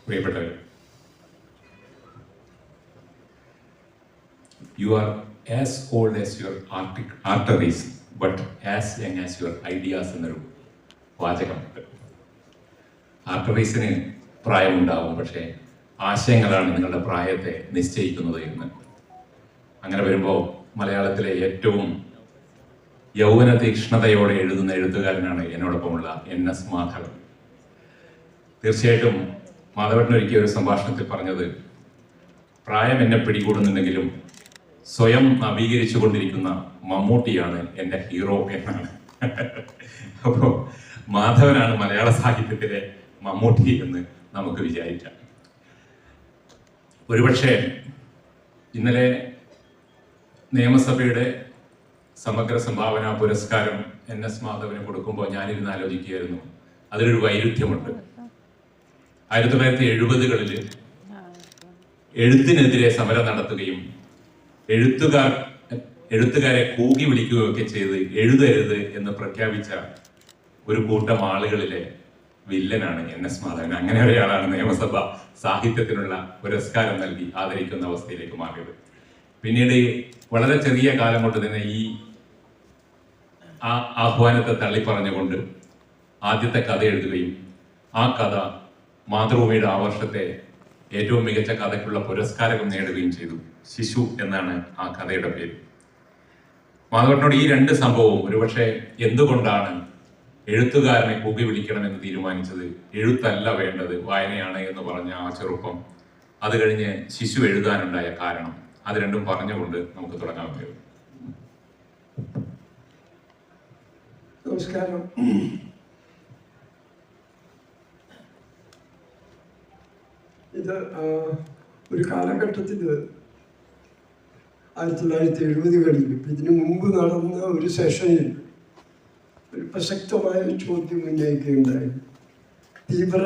പ്രിയപ്പെട്ടവർ, you are as old as your arteries but as young as your ideas എന്നൊരു വാചകമുണ്ട്. ആർട്ടറീസിന് പ്രായമുണ്ടാവും, പക്ഷേ ആശയങ്ങളാണ് നിങ്ങളുടെ പ്രായത്തെ നിശ്ചയിക്കുന്നത് എന്ന്. അങ്ങനെ വരുമ്പോൾ മലയാളത്തിലെ ഏറ്റവും യൗവന തീക്ഷ്ണതയോടെ എഴുതുന്ന എഴുത്തുകാരനാണ് എന്നോടൊപ്പമുള്ള NS മാധവൻ. തീർച്ചയായിട്ടും മാധവൻ ഒരിക്കൽ ഒരു സംഭാഷണത്തിൽ പറഞ്ഞത്, പ്രായം എന്നെ പിടികൂടുന്നുണ്ടെങ്കിലും സ്വയം നവീകരിച്ചു കൊണ്ടിരിക്കുന്ന മമ്മൂട്ടിയാണ് എൻ്റെ ഹീറോ എന്നാണ്. അപ്പോൾ മാധവനാണ് മലയാള സാഹിത്യത്തിലെ മമ്മൂട്ടി എന്ന് നമുക്ക് വിചാരിക്കാം. ഒരുപക്ഷെ ഇന്നലെ നിയമസഭയുടെ സമഗ്ര സംഭാവന പുരസ്കാരം NS മാധവന് കൊടുക്കുമ്പോൾ ഞാനിരുന്ന് ആലോചിക്കുകയായിരുന്നു, അതിലൊരു വൈരുദ്ധ്യമുണ്ട്. 1970-കളിൽ എഴുത്തിനെതിരെ സമരം നടത്തുകയും എഴുത്തുകാരെ കൂകി വിളിക്കുകയൊക്കെ ചെയ്ത് എഴുതരുത് എന്ന് പ്രഖ്യാപിച്ച ഒരു കൂട്ടം ആളുകളിലെ വില്ലനാണ് NS മാധവൻ. അങ്ങനെ ഒരാളാണ് നിയമസഭ സാഹിത്യത്തിനുള്ള പുരസ്കാരം നൽകി ആദരിക്കുന്ന അവസ്ഥയിലേക്ക് മാറിയത്. പിന്നീട് വളരെ ചെറിയ കാലം കൊണ്ട് തന്നെ ഈ ആഹ്വാനത്തെ തള്ളിപ്പറഞ്ഞുകൊണ്ട് ആദ്യത്തെ കഥ എഴുതുകയും ആ കഥ മാതൃഭൂമിയുടെ ആ വർഷത്തെ ഏറ്റവും മികച്ച കഥയ്ക്കുള്ള പുരസ്കാരം നേടുകയും ചെയ്തു. ശിശു എന്നാണ് ആ കഥയുടെ പേര്. മാധവനോട് ഈ രണ്ട് സംഭവവും ഒരുപക്ഷെ എന്തുകൊണ്ടാണ് എഴുത്തുകാരനെ കൂകി വിളിക്കണമെന്ന് തീരുമാനിച്ചത്, എഴുത്തല്ല വേണ്ടത് വായനയാണ് എന്ന് പറഞ്ഞ ആ ചെറുപ്പം, അത് കഴിഞ്ഞ് ശിശു എഴുതാനുണ്ടായ കാരണം, അത് രണ്ടും പറഞ്ഞുകൊണ്ട് നമുക്ക് തുടങ്ങാൻ. നമസ്കാരം. ഇത് ഒരു കാലഘട്ടത്തിൽ 1970-കളിൽ ഇതിനു മുമ്പ് നടന്ന ഒരു സെഷനിൽ ഒരു പ്രസക്തമായ ചോദ്യം ഉന്നയിക്കുകയുണ്ടായി. തീവ്ര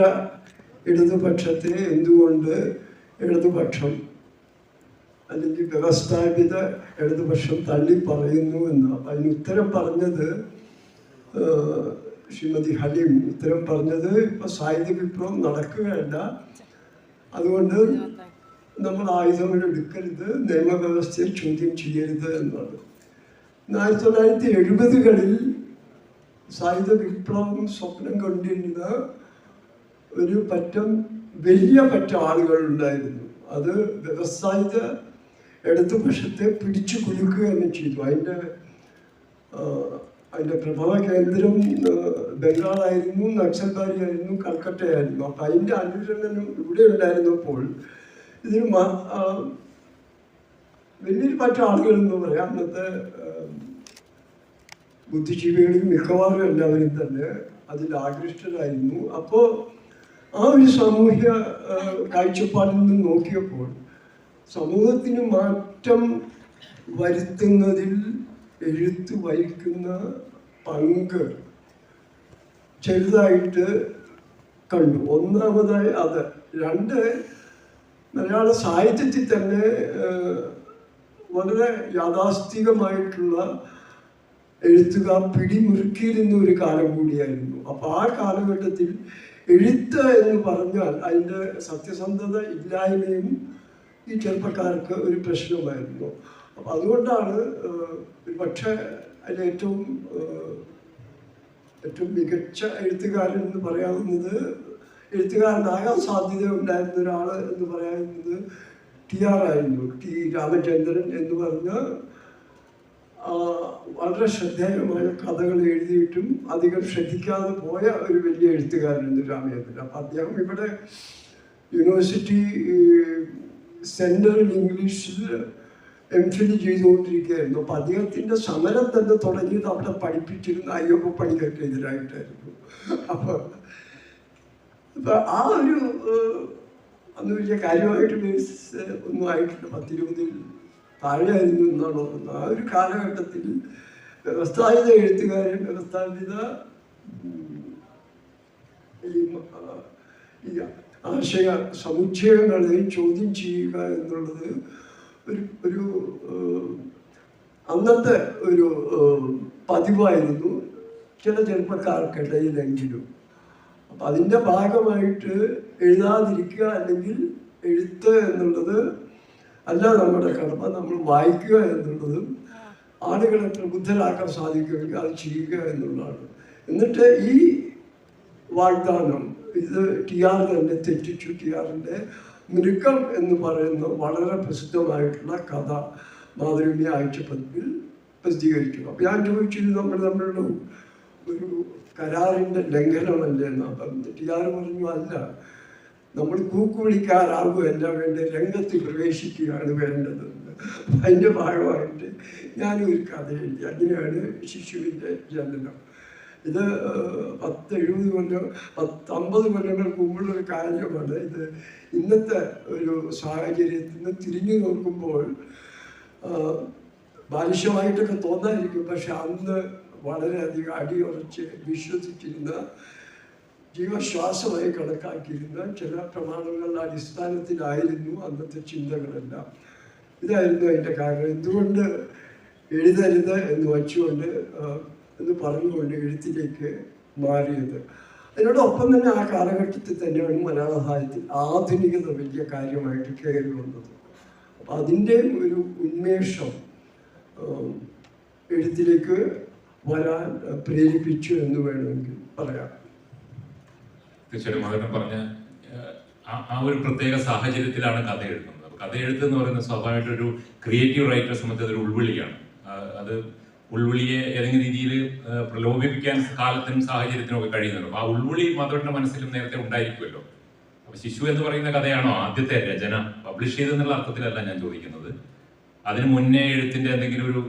ഇടതുപക്ഷത്തെ എന്തുകൊണ്ട് ഇടതുപക്ഷം അല്ലെങ്കിൽ വ്യവസ്ഥാപിത ഇടതുപക്ഷം തള്ളി പറയുന്നു എന്ന്. അപ്പം അതിന് ഉത്തരം പറഞ്ഞത് ശ്രീമതി ഹലീം ഉത്തരം പറഞ്ഞത്, ഇപ്പം സാഹിത്യ വിപ്ലവം നടക്കുകയല്ല, അതുകൊണ്ട് നമ്മൾ ആയുധങ്ങൾ എടുക്കരുത്, നിയമവ്യവസ്ഥയെ ചോദ്യം ചെയ്യരുത് എന്നാണ്. 1970-കളിൽ സായുധ വിപ്ലവം സ്വപ്നം കണ്ടിരുന്ന ഒരു വലിയ ആളുകൾ ഉണ്ടായിരുന്നു. അത് വ്യവസായിക ഇടതുപക്ഷത്തെ പിടിച്ചു കുലുക്കുക തന്നെ ചെയ്തു. അതിൻ്റെ പ്രഭവ കേന്ദ്രം ബംഗാളായിരുന്നു, നക്സൽബാരിയായിരുന്നു, കൽക്കട്ടയായിരുന്നു. അപ്പം അതിൻ്റെ അനുരണനം ഇവിടെ ഉണ്ടായിരുന്നപ്പോൾ ഇതിന് വലിയൊരു ആളുകളെന്ന് പറയാം. അന്നത്തെ ബുദ്ധിജീവികളിൽ മിക്കവാറും എല്ലാവരും തന്നെ അതിൽ ആകൃഷ്ടരായിരുന്നു. അപ്പോൾ ആ ഒരു സാമൂഹ്യ കാഴ്ചപ്പാടിൽ നിന്ന് നോക്കിയപ്പോൾ സമൂഹത്തിന് മാറ്റം വരുത്തുന്നതിൽ എഴുത്ത് വഹിക്കുന്ന പങ്ക് ചെറുതായിട്ട് കണ്ടു. ഒന്നാമതായി അത്. രണ്ട്, മലയാള സാഹിത്യത്തിൽ തന്നെ വളരെ യാഥാസ്ഥികമായിട്ടുള്ള എഴുത്തുകാർ പിടിമുറുക്കിയിരുന്ന ഒരു കാലം കൂടിയായിരുന്നു. അപ്പോൾ ആ കാലഘട്ടത്തിൽ എഴുത്ത് എന്ന് പറഞ്ഞാൽ അതിൻ്റെ സത്യസന്ധത ഇല്ലായ്മയും ഈ ചെറുപ്പക്കാർക്ക് ഒരു പ്രശ്നമായിരുന്നു. അപ്പം അതുകൊണ്ടാണ് പക്ഷേ അതിൽ ഏറ്റവും മികച്ച എഴുത്തുകാരൻ എന്ന് പറയാവുന്നത്, എഴുത്തുകാരനാകാൻ സാധ്യത ഉണ്ടായിരുന്ന ഒരാൾ എന്ന് പറയാവുന്നത് TR ആയിരുന്നു. T രാമചന്ദ്രൻ എന്ന് പറഞ്ഞ വളരെ ശ്രദ്ധേയമായ കഥകൾ എഴുതിയിട്ടും അധികം ശ്രദ്ധിക്കാതെ പോയ ഒരു വലിയ എഴുത്തുകാരനായിരുന്നു രാമചന്ദ്രൻ. അപ്പം അദ്ദേഹം ഇവിടെ യൂണിവേഴ്സിറ്റി സെൻട്രൽ ഇംഗ്ലീഷിൽ MPhil ചെയ്തുകൊണ്ടിരിക്കുകയായിരുന്നു. അപ്പം അദ്ദേഹത്തിൻ്റെ സമരം തന്നെ തുടങ്ങിയത് അവിടെ പഠിപ്പിച്ചിരുന്ന അയ്യപ്പ പണിക്കർക്കെതിരായിട്ടായിരുന്നു. അപ്പോൾ ആ ഒരു അന്ന് വലിയ കാര്യമായിട്ട് ബേസിസ് ഒന്നും ആയിട്ടില്ല, 10-20 താഴെയായിരുന്നു എന്നാണ് ഓർക്കുന്നത്. ആ ഒരു കാലഘട്ടത്തിൽ വ്യവസ്ഥാപിത എഴുത്തുകാരൻ വ്യവസ്ഥാപിത ഈ ആശയ സമുച്ചയങ്ങളെ ചോദ്യം ചെയ്യുക എന്നുള്ളത് ഒരു അന്നത്തെ ഒരു പതിവായിരുന്നു ചില ചെറുപ്പക്കാർക്കിടയിലെങ്കിലും. അപ്പം അതിൻ്റെ ഭാഗമായിട്ട് എഴുതാതിരിക്കുക അല്ലെങ്കിൽ എഴുത്ത് എന്നുള്ളത് അല്ല നമ്മുടെ കടമ. നമ്മൾ വായിക്കുക എന്നുള്ളതും ആളുകളെ പ്രബുദ്ധരാക്കാൻ സാധിക്കുമെങ്കിൽ അത് ചെയ്യുക എന്നുള്ളതാണ്. എന്നിട്ട് ഈ വാഗ്ദാനം ഇത് TR തന്നെ തെറ്റിച്ചു. TRൻ്റെ മൃഗം എന്ന് പറയുന്ന വളരെ പ്രസിദ്ധമായിട്ടുള്ള കഥ മാതൃഭൂമി ആഴ്ചപ്പതിപ്പിൽ പ്രസിദ്ധീകരിച്ചു. അപ്പം ഞാൻ ചോദിച്ചു, നമ്മൾ തമ്മിലുള്ള ഒരു കരാറിൻ്റെ ലംഘനമല്ലേ എന്ന്. അപ്പം TR പറഞ്ഞു, അല്ല, നമ്മൾ കൂക്കു വിളിക്കാറാകുകയല്ല വേണ്ടത്, രംഗത്ത് പ്രവേശിക്കുകയാണ് വേണ്ടത്. അതിൻ്റെ ഭാഗമായിട്ട് ഞാനൊരു കഥ എഴുതി. അങ്ങനെയാണ് ശിശുവിൻ്റെ ജനനം. ഇത് 70 കൊല്ലം 50 കൊല്ലങ്ങൾക്ക് മുമ്പുള്ളൊരു കാര്യമാണ്. ഇത് ഇന്നത്തെ ഒരു സാഹചര്യത്തിൽ നിന്ന് തിരിഞ്ഞു നോക്കുമ്പോൾ ബാലിശമായിട്ടൊക്കെ തോന്നാതിരിക്കും. പക്ഷെ അന്ന് വളരെയധികം അടിയുറച്ച് വിശ്വസിച്ചിരുന്ന, ജീവശ്വാസമായി കണക്കാക്കിയിരുന്ന ചില പ്രമാണങ്ങളുടെ അടിസ്ഥാനത്തിലായിരുന്നു അന്നത്തെ ചിന്തകളെല്ലാം. ഇതായിരുന്നു അതിൻ്റെ കാരണം. എന്തുകൊണ്ട് എഴുതരുത് എന്ന് വച്ചുകൊണ്ട് എന്ന് പറഞ്ഞുകൊണ്ട് എഴുത്തിലേക്ക് മാറിയത്. അതിനോടൊപ്പം തന്നെ ആ കാലഘട്ടത്തിൽ തന്നെയാണ് മലയാള സാഹിത്യത്തിൽ ആധുനികത വലിയ കാര്യമായിട്ട് കയറി വന്നത്. അപ്പം അതിൻ്റെ ഒരു ഉന്മേഷം എഴുത്തിലേക്ക് വരാൻ പ്രേരിപ്പിച്ചു എന്ന് വേണമെങ്കിൽ പറയാം. തീർച്ചയായിട്ടും മകൻ പറഞ്ഞ ആ ഒരു പ്രത്യേക സാഹചര്യത്തിലാണ് കഥ എഴുതുന്നത്. കഥ എഴുത്ത് എന്ന് പറയുന്നത് സ്വാഭാവികമായിട്ടൊരു ക്രിയേറ്റീവ് റൈറ്ററെ സംബന്ധിച്ച് അതൊരു ഉൾവിളിയാണ്. അത് ഉൾവിളിയെ ഏതെങ്കിലും രീതിയിൽ പ്രലോഭിപ്പിക്കാൻ കാലത്തിനും സാഹചര്യത്തിനും ഒക്കെ കഴിയുന്നുണ്ട്. അപ്പോൾ ആ ഉൾവിളി മാധവന്റെ മനസ്സിലും നേരത്തെ ഉണ്ടായിരിക്കുമല്ലോ. അപ്പോൾ ശിശു എന്ന് പറയുന്ന കഥയാണോ ആദ്യത്തെ രചന പബ്ലിഷ് ചെയ്തെന്നുള്ള അർത്ഥത്തിലല്ല ഞാൻ ചോദിക്കുന്നത്. അതിന് മുന്നേ എഴുത്തിന്റെ എന്തെങ്കിലും ഒരു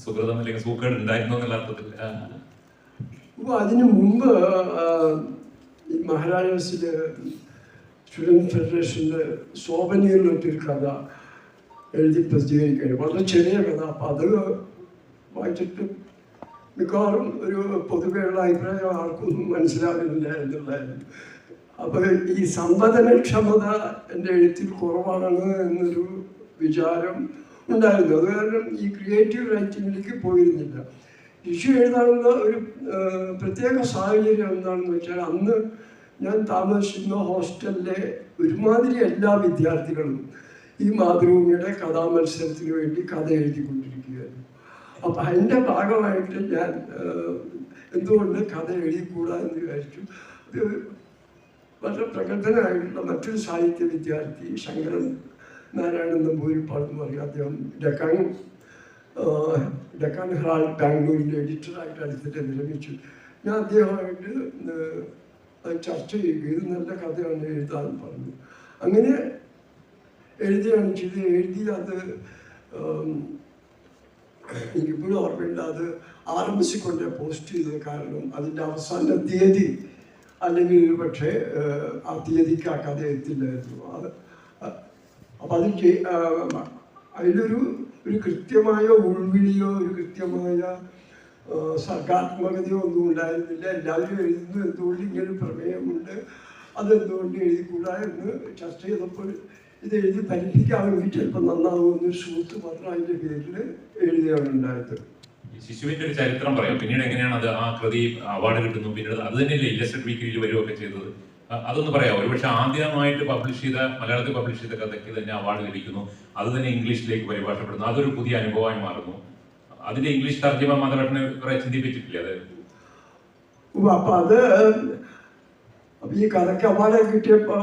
സുഹൃതം അല്ലെങ്കിൽ സൂക്കേട് ഉണ്ടായിരുന്നു എന്നുള്ള അർത്ഥത്തിൽ. അതിനു മുമ്പ് ഈ മഹാരാജാസിലെ സ്റ്റുഡൻറ് ഫെഡറേഷൻ്റെ സോവനീറിലൊരു കഥ എഴുതി പ്രസിദ്ധീകരിക്കുകയാണ്. വളരെ ചെറിയ കഥ. അപ്പം അത് വായിച്ചിട്ട് മിക്കവാറും ഒരു പൊതുവെയുള്ള അഭിപ്രായം ആർക്കൊന്നും മനസ്സിലാകുന്നില്ല എന്നുള്ളതായിരുന്നു. അപ്പോൾ ഈ സംവദനക്ഷമത എൻ്റെ എഴുത്തിൽ കുറവാണ് എന്നൊരു വിചാരം ഉണ്ടായിരുന്നു. അത് കാരണം ഈ ക്രിയേറ്റീവ് റൈറ്റിങ്ങിലേക്ക് പോയിരുന്നില്ല. ശിശു എഴുതാനുള്ള ഒരു പ്രത്യേക സാഹചര്യം എന്താണെന്ന് വെച്ചാൽ, അന്ന് ഞാൻ താമസിക്കുന്ന ഹോസ്റ്റലിലെ ഒരുമാതിരി എല്ലാ വിദ്യാർത്ഥികളും ഈ മാതൃഭൂമിയുടെ കഥാമത്സരത്തിന് വേണ്ടി കഥ എഴുതിക്കൊണ്ടിരിക്കുകയായിരുന്നു. അപ്പം അതിൻ്റെ ഭാഗമായിട്ട് ഞാൻ എന്തുകൊണ്ട് കഥ എഴുതിക്കൂടാ എന്ന് വിചാരിച്ചു. വളരെ പ്രഗത്ഭനായിട്ടുള്ള മറ്റൊരു സാഹിത്യ വിദ്യാർത്ഥി ശങ്കരൻ നാരായണൻ നമ്പൂതിരിപ്പാട് എന്ന് പറയും. അദ്ദേഹം ഡെക്കാൻ ഹെറാൾഡ് ബാംഗ്ലൂരിൻ്റെ എഡിറ്ററായിട്ട് അടുത്തിട്ട് വിരമിച്ചു. ഞാൻ അദ്ദേഹമായിട്ട് ചർച്ച ചെയ്യുക, ഇത് നല്ല കഥയാണ് എഴുതാൻ പറഞ്ഞു. അങ്ങനെ എഴുതുകയാണ് ചെയ്ത്. എഴുതി അത് എനിക്കിപ്പോഴും ഓർമ്മയില്ല. അത് RMC കൊണ്ട് പോസ്റ്റ് ചെയ്തത്. കാരണം അതിൻ്റെ അവസാന തീയതി അല്ലെങ്കിൽ ഒരു പക്ഷേ ആ തീയതിക്ക് ആ കഥ എത്തില്ലായിരുന്നു. അപ്പം അത് അതിലൊരു കൃത്യമായ ഉൾവിളിയോ ഒരു കൃത്യമായ സർഗാത്മകതയോ ഒന്നും ഉണ്ടായിരുന്നില്ല. എല്ലാവരും എഴുതുന്നു, എന്തുകൊണ്ട് ഇങ്ങനെ പ്രമേയമുണ്ട്, അതെന്തുകൊണ്ട് എഴുതിക്കൂടാ എന്ന് ചർച്ച ചെയ്തപ്പോൾ ഇത് എഴുതി പരിഹരിക്കാമെങ്കിൽ ചിലപ്പോൾ നന്നാകുമെന്നൊരു സുഹൃത്ത് മാത്രം അതിൻ്റെ പേരിൽ എഴുതുകയാണ് ഉണ്ടായത്. ശിശുവിന്റെ ഒരു ചരിത്രം പറയാം. പിന്നീട് എങ്ങനെയാണ് അത് ആ കൃതി അവാർഡ് കിട്ടുന്നു, പിന്നീട് അത് തന്നെയല്ലേ ഇല്ലസ്ട്രേറ്റ് വീക്കിലിൽ വരികയൊക്കെ ചെയ്തത്. അതൊന്ന് പറയാം. ഒരുപക്ഷെ ആദ്യമായിട്ട് മലയാളത്തിൽ പബ്ലിഷ് ചെയ്ത കഥയ്ക്ക് തന്നെ അവാർഡ് ലഭിക്കുന്നു, അത് തന്നെ ഇംഗ്ലീഷിലേക്ക് പരിഭാഷപ്പെടുന്നു. അതൊരു പുതിയ അനുഭവമായി മാറുന്നു. അതിന്റെ ഇംഗ്ലീഷ് തർജ്ജമ മാധവനെ കുറെ ചിന്തിപ്പിച്ചിട്ടില്ലേ അത്? അപ്പൊ അത് ഈ കഥയ്ക്ക് അവാർഡ് കിട്ടിയപ്പോ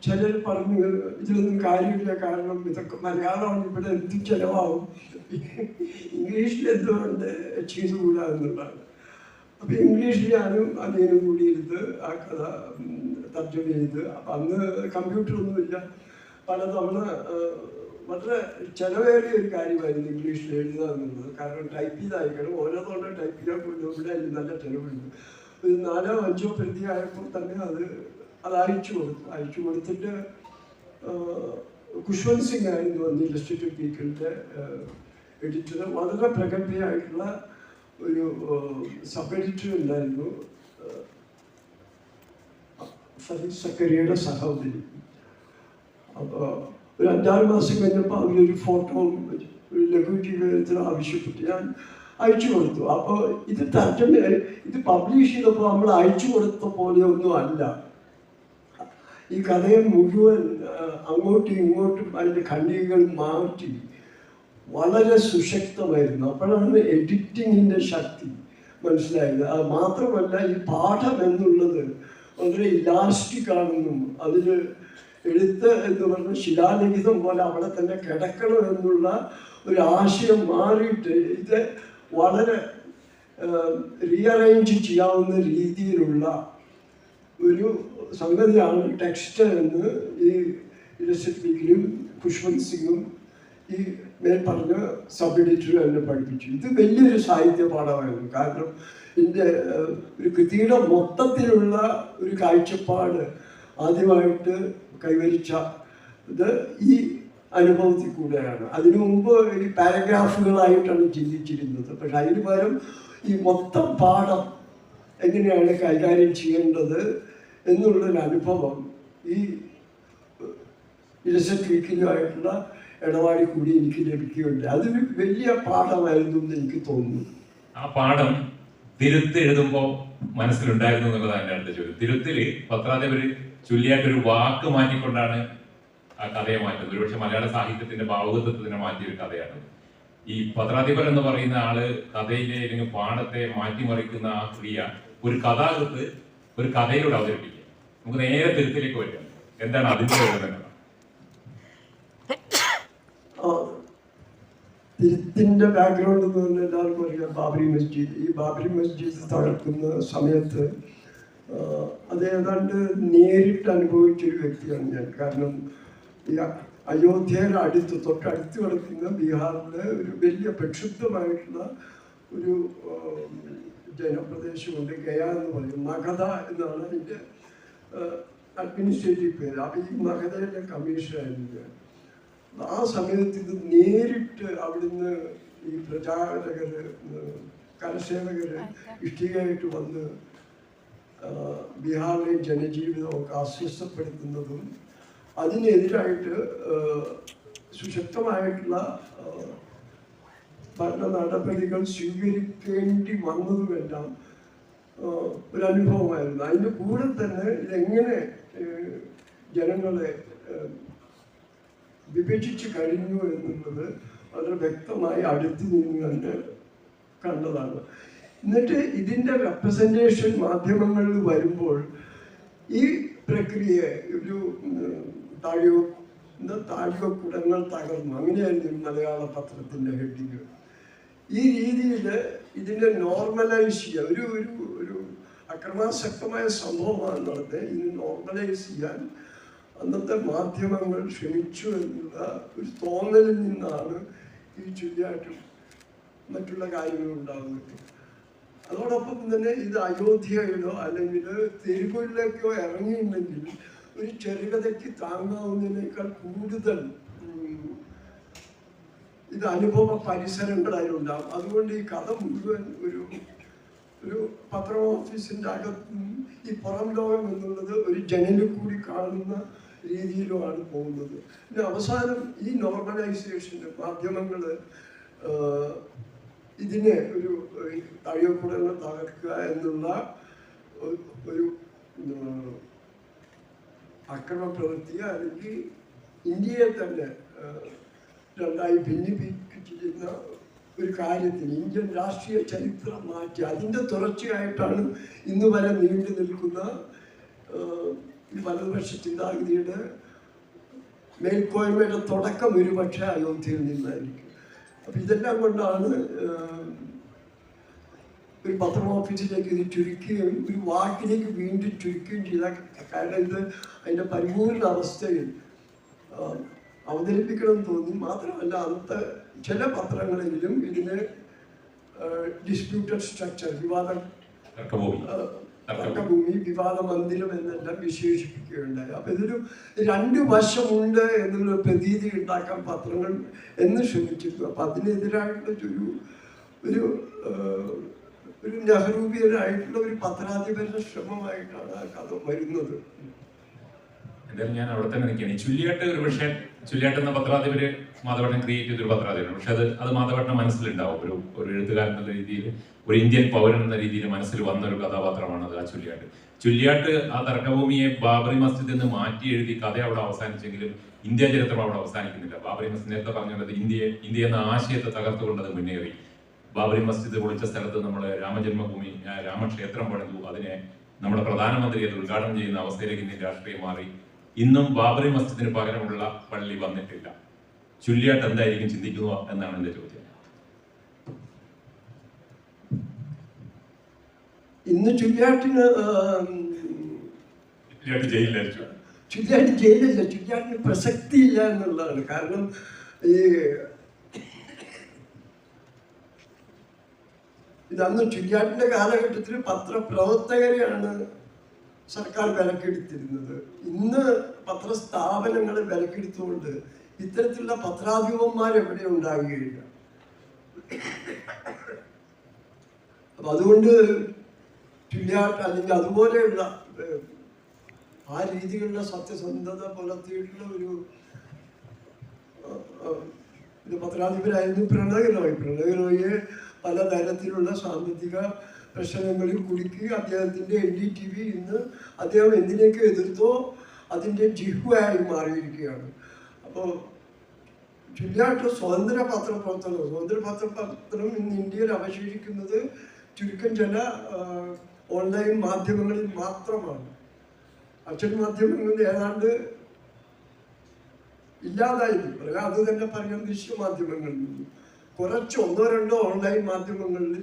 ചിലർ പറഞ്ഞു ഇതിലൊന്നും കാര്യമില്ല, കാരണം ഇതൊക്കെ മലയാളമാണ്, ഇവിടെ എന്തും ചെലവാകും, ഇംഗ്ലീഷിൽ എന്തുകൊണ്ട് ചെയ്തുകൂടാ എന്നുള്ളതാണ്. അപ്പൊ ഇംഗ്ലീഷിൽ ഞാനും അതിനും കൂടി ഇരുന്ന് ആ കഥ തർജ്ജമ ചെയ്ത്. അപ്പം അന്ന് കമ്പ്യൂട്ടറൊന്നുമില്ല. പലതവണ വളരെ ചിലവേറിയ ഒരു കാര്യമായിരുന്നു ഇംഗ്ലീഷിൽ എഴുതുക എന്നുള്ളത്. കാരണം ടൈപ്പ് ചെയ്തയക്കണം, ഓരോ തവണ ടൈപ്പ് ചെയ്യാൻ ഇവിടെ നല്ല ചിലവുണ്ട്. ഒരു 4-5 പ്രതി ആയപ്പോൾ തന്നെ അത് അയച്ചു കൊടുത്തിട്ട് ഖുശ്വന്ത് സിംഗ് ആയിരുന്നു അന്ന് ഇല്ലസ്ട്രേറ്റഡ് വീക്കിലിൻ്റെ എഡിറ്റർ. വളരെ പ്രഗത്ഭയായിട്ടുള്ള ഒരു സബ് എഡിറ്റർ ഉണ്ടായിരുന്നു, ഫരീദ് സക്കറിയയുടെ സഹോദരി. അപ്പോൾ ഒരു 5-6 മാസം കഴിഞ്ഞപ്പോൾ അവരൊരു ഫോട്ടോ ഒരു ലഘു ജീവിതത്തിൽ ആവശ്യപ്പെട്ട് ഞാൻ അയച്ചു കൊടുത്തു. അപ്പോൾ ഇത് ഇത് പബ്ലിഷ് ചെയ്തപ്പോൾ നമ്മൾ അയച്ചു കൊടുത്ത പോലെയൊന്നും അല്ല. ഈ കഥയെ മുഴുവൻ അങ്ങോട്ടും ഇങ്ങോട്ടും അതിൻ്റെ ഖണ്ഡികകൾ മാറ്റി വളരെ സുശക്തമായിരുന്നു. അപ്പോഴാണ് എഡിറ്റിങ്ങിൻ്റെ ശക്തി മനസ്സിലായത്. അത് മാത്രമല്ല, ഈ പാഠം എന്നുള്ളത് വളരെ ഇലാസ്റ്റിക് ആണെന്നും അതിൽ എഴുത്ത് എന്ന് പറഞ്ഞ ശിലാലിഖിതം പോലെ അവിടെ തന്നെ കിടക്കണം എന്നുള്ള ഒരു ആശയം മാറിയിട്ട് ഇത് വളരെ റീഅറേഞ്ച് ചെയ്യാവുന്ന രീതിയിലുള്ള ഒരു സംഗതിയാണ് ടെക്സ്റ്റ് എന്ന് ഈ ഇലസ്ട്രേറ്ററിലും ഖുഷ്വന്ത് സിംഗും ഈ മേൽ പറഞ്ഞ സബ് എഡിറ്റർ എന്നെ പഠിപ്പിച്ചു. ഇത് വലിയൊരു സാഹിത്യ പാഠമായിരുന്നു. കാരണം ഇതിൻ്റെ ഒരു കൃതിയുടെ മൊത്തത്തിലുള്ള ഒരു കാഴ്ചപ്പാട് ആദ്യമായിട്ട് കൈവരിച്ച ഇത് ഈ അനുഭവത്തിൽ കൂടെയാണ്. അതിനു മുമ്പ് ഈ പാരഗ്രാഫുകളായിട്ടാണ് ചിന്തിച്ചിരുന്നത്. പക്ഷെ അതിന് പകരം ഈ മൊത്തം പാഠം എങ്ങനെയാണ് കൈകാര്യം ചെയ്യേണ്ടത് എന്നുള്ളൊരു അനുഭവം ഈ ഇലസ്ട്രേറ്റ് വീക്കിലുമായിട്ടുള്ള ഇടപാടിൽ കൂടി എനിക്ക് ലഭിക്കുകയുണ്ട്. അതൊരു വലിയ പാഠമായിരുന്നു എന്ന് എനിക്ക് തോന്നുന്നു. ആ പാഠം തിരുത്ത് എഴുതുമ്പോൾ മനസ്സിലുണ്ടായിരുന്നു എന്നുള്ളതാണ് എൻ്റെ അടുത്ത ചോദ്യം. തിരുത്തില് പത്രാധിപര് ചൊല്ലിയായിട്ടൊരു വാക്ക് മാറ്റിക്കൊണ്ടാണ് ആ കഥയെ മാറ്റുന്നത്. ഒരുപക്ഷെ മലയാള സാഹിത്യത്തിന്റെ ഭാവുകത്വത്തിനെ മാറ്റിയൊരു കഥയാണ്. ഈ പത്രാധിപർ എന്ന് പറയുന്ന ആള് കഥയിലെ അല്ലെങ്കിൽ പാഠത്തെ മാറ്റിമറിക്കുന്ന ആ ക്രിയ ഒരു കഥാകൃത്ത് ഒരു കഥയിലൂടെ അവതരിപ്പിക്കുക. നമുക്ക് നേരെ തിരുത്തിലേക്ക് വരിക. എന്താണ് അതിന്റെ എഴുതുന്നത്? തിരുത്തിന്റെ ബാക്ക്ഗ്രൗണ്ട് എന്ന് പറഞ്ഞാൽ എല്ലാവർക്കും അറിയാം. ബാബരി മസ്ജിദ്. ഈ ബാബരി മസ്ജിദ് തകർക്കുന്ന സമയത്ത് അത് ഏതാണ്ട് നേരിട്ട് അനുഭവിച്ചൊരു വ്യക്തിയാണ് ഞാൻ. കാരണം ഈ അയോധ്യയുടെ തൊട്ടടുത്ത് കിടക്കുന്ന ബീഹാറിലെ ഒരു വലിയ പ്രക്ഷുബ്ധമായിട്ടുള്ള ഒരു ജനപ്രദേശമുണ്ട്, ഗയ എന്ന് പറയും. മഗധ എന്നാണ് അതിൻ്റെ അഡ്മിനിസ്ട്രേറ്റീവ് പേര്. അപ്പോൾ ഈ മഗധയിലെ കമ്മീഷണറായിരുന്നു. ആ സമയത്ത് ഇത് നേരിട്ട് അവിടുന്ന് ഈ പ്രചാരകര് കരസേവകര് ഇഷ്ടികയായിട്ട് വന്ന് ബീഹാറിലെ ജനജീവിതമൊക്കെ അസ്വസ്ഥപ്പെടുത്തുന്നതും അതിനെതിരായിട്ട് സുശക്തമായിട്ടുള്ള ഭരണ നടപടികൾ സ്വീകരിക്കേണ്ടി വന്നതുമെല്ലാം ഒരു അനുഭവമായിരുന്നു. അതിൻ്റെ കൂടെ തന്നെ ഇതെങ്ങനെ ജനങ്ങളെ വിഭജിച്ച് കഴിഞ്ഞു എന്നുള്ളത് വളരെ വ്യക്തമായി അടുത്ത് നിന്ന് തന്നെ കണ്ടതാണ്. എന്നിട്ട് ഇതിൻ്റെ റെപ്രസെൻറ്റേഷൻ മാധ്യമങ്ങളിൽ വരുമ്പോൾ ഈ പ്രക്രിയയെ ഒരു താഴിക കുടങ്ങൾ തകർന്നു, അങ്ങനെയായിരുന്നു മലയാള പത്രത്തിൻ്റെ ഹെഡിങ്. ഈ രീതിയിൽ ഇതിനെ നോർമലൈസ് ചെയ്യുക, ഒരു ഒരു ഒരു അക്രമാസക്തമായ സംഭവമാണ് നടന്നത്. ഇതിനെ നോർമലൈസ് ചെയ്യാൻ അന്നത്തെ മാധ്യമങ്ങൾ ശ്രമിച്ചു എന്നുള്ള ഒരു തോന്നലിൽ നിന്നാണ് ഈ ചുല്ലിയായിട്ടും മറ്റുള്ള കാര്യങ്ങൾ ഉണ്ടാകുന്നത്. അതോടൊപ്പം തന്നെ ഇത് അയോധ്യയിലോ അല്ലെങ്കിൽ തെരുവുകളിലേക്കോ ഇറങ്ങിയിട്ടുണ്ടെങ്കിൽ ഒരു ചെറുകഥയ്ക്ക് താങ്ങാവുന്നതിനേക്കാൾ കൂടുതൽ ഇത് അനുഭവ പരിസരങ്ങളായിട്ടുണ്ടാകും. അതുകൊണ്ട് ഈ കഥ മുഴുവൻ ഒരു പത്ര ഓഫീസിൻ്റെ അകത്തും ഈ പുറം ലോകം എന്നുള്ളത് ഒരു ജനലിൽ കൂടി കാണുന്ന രീതിയിലുമാണ് പോകുന്നത്. പിന്നെ അവസാനം ഈ നോർമലൈസേഷന് മാധ്യമങ്ങൾ ഇതിനെ ഒരു താഴികക്കുടങ്ങൾ തകർക്കുക എന്നുള്ള ഒരു അക്രമ പ്രവൃത്തി അല്ലെങ്കിൽ ഇന്ത്യയെ തന്നെ രണ്ടായി ഭിന്നിപ്പിച്ചിരുന്ന ഒരു കാര്യത്തിന് ഇന്ത്യൻ രാഷ്ട്രീയ ചരിത്രം മാറ്റി അതിൻ്റെ തുടർച്ചയായിട്ടാണ് ഇന്ന് വരെ നീണ്ടു നിൽക്കുന്ന ഈ വലതുപക്ഷ ചിന്താഗതിയുടെ മേൽക്കോയ്മയുടെ തുടക്കം ഒരുപക്ഷെ അയോധ്യയിൽ നിന്നായിരിക്കും. അപ്പം ഇതെല്ലാം കൊണ്ടാണ് ഒരു പത്ര ഓഫീസിലേക്ക് ഇത് ചുരുക്കുകയും ഒരു വാക്കിലേക്ക് വീണ്ടും ചുരുക്കുകയും ചെയ്ത. കാരണം ഇത് അതിൻ്റെ പരിപൂർണ അവസ്ഥയിൽ അവതരിപ്പിക്കണം തോന്നി. മാത്രമല്ല അന്നത്തെ ചില പത്രങ്ങളിലും ഇതിന് ഡിസ്പ്യൂട്ടഡ് സ്ട്രക്ചർ, തർക്കഭൂമി, വിവാദ മന്ദിരം എന്നെല്ലാം വിശേഷിപ്പിക്കുകയുണ്ടായി. അപ്പം ഇതൊരു രണ്ട് വശമുണ്ട് എന്നുള്ള പ്രതീതി ഉണ്ടാക്കാൻ പത്രങ്ങൾ എന്ന് ശ്രമിച്ചിരുന്നു. അപ്പം അതിനെതിരായിട്ടുള്ള ഒരു നെഹ്റൂബിയനായിട്ടുള്ള ഒരു പത്രാധിപരുടെ ശ്രമമായിട്ടാണ് ആ കഥ വരുന്നത്. എന്തായാലും ഞാൻ അവിടെ തന്നെ നിൽക്കുകയാണ്. ഈ ചുള്ളിയാട്ട് ഒരു പക്ഷേ ചുള്ളിയാട്ട് എന്ന പത്രാധിപര് മാധവട്ടൻ ക്രിയേറ്റ് ചെയ്തൊരു പത്രാധിപരാണ്. പക്ഷെ അത് മാധവട്ടൻ മനസ്സിലുണ്ടാവും. ഒരു എഴുത്തുകാരൻ എന്ന രീതിയിൽ, ഒരു ഇന്ത്യൻ പൗരൻ എന്ന രീതിയിൽ മനസ്സിൽ വന്ന ഒരു കഥാപാത്രമാണ് അത് ആ ചുള്ളിയാട്ട്. ചുള്ളിയാട്ട് ആ തർക്കഭൂമിയെ ബാബറി മസ്ജിദിൽ നിന്ന് മാറ്റി എഴുതി കഥ അവിടെ അവസാനിച്ചെങ്കിലും ഇന്ത്യ ചരിത്രം അവിടെ അവസാനിക്കുന്നില്ല. ബാബറി മസ്ജിദ് നേരത്തെ പറഞ്ഞത് ഇന്ത്യ എന്ന ആശയത്തെ തകർത്തുകൊണ്ടത് മുന്നേറി. ബാബറി മസ്ജിദ് പൊളിച്ച സ്ഥലത്ത് നമ്മൾ രാമജന്മഭൂമി രാമക്ഷേത്രം പണിതു. അതിനെ നമ്മുടെ പ്രധാനമന്ത്രി അത് ഉദ്ഘാടനം ചെയ്യുന്ന അവസ്ഥയിലേക്ക് ഇന്ത്യൻ രാഷ്ട്രീയം മാറി. ഇന്നും ബാബറി മസ്ജിദിന് പകരമുള്ള പള്ളി വന്നിട്ടില്ല. ചുള്ളിയാട്ട് എന്തായിരിക്കും ചിന്തിക്കുക എന്നാണ് എന്റെ ചോദ്യം. ഇന്ന് ചുള്ളിയാട്ടിന് ജയിലിലായിരിക്കും. ചുള്ളിയാട്ട് ജയിലില്ല, ചുള്ളിയാട്ടിന് പ്രസക്തിയില്ല എന്നുള്ളതാണ്. കാരണം ഇതന്ന് ചുള്ളിയാട്ടിന്റെ കാലഘട്ടത്തിൽ പത്രപ്രവർത്തകരെയാണ് സർക്കാർ വിലക്കെടുത്തിരുന്നത്. ഇന്ന് പത്രസ്ഥാപനങ്ങൾ വിലക്കെടുത്തുകൊണ്ട് ഇത്തരത്തിലുള്ള പത്രാധിപന്മാർ എവിടെ ഉണ്ടാകുകയില്ല. അപ്പൊ അതുകൊണ്ട് ചുള്ളിയാട്ട് അല്ലെങ്കിൽ അതുപോലെയുള്ള ആ രീതിയിലുള്ള സത്യസന്ധത പുലർത്തിയിട്ടുള്ള ഒരു പത്രാധിപരായിരുന്നു പ്രണയ് റോയ്. പ്രണയ് റോയിയെ പലതരത്തിലുള്ള സാമ്പത്തിക പ്രശ്നങ്ങളിൽ കുടുക്കി അദ്ദേഹത്തിൻ്റെ NDTV ഇന്ന് അദ്ദേഹം എന്തിനേക്ക് എതിർത്തോ അതിൻ്റെ ജിഹ്വയായി മാറിയിരിക്കുകയാണ്. അപ്പോൾ ചുള്ളിയാട്ട് സ്വതന്ത്ര പത്രപ്രവർത്തനം ഇന്ന് ഇന്ത്യയിൽ അവശേഷിക്കുന്നത് ചുരുക്കം ചില ഓൺലൈൻ മാധ്യമങ്ങളിൽ മാത്രമാണ്. അച്ചടി മാധ്യമങ്ങളിൽ ഏതാണ്ട് ഇല്ലാതായിരിക്കും. അത് തന്നെ പറയാം, ദൃശ്യമാധ്യമങ്ങളിൽ നിന്നും കുറച്ച് 1-2 ഓൺലൈൻ മാധ്യമങ്ങളിൽ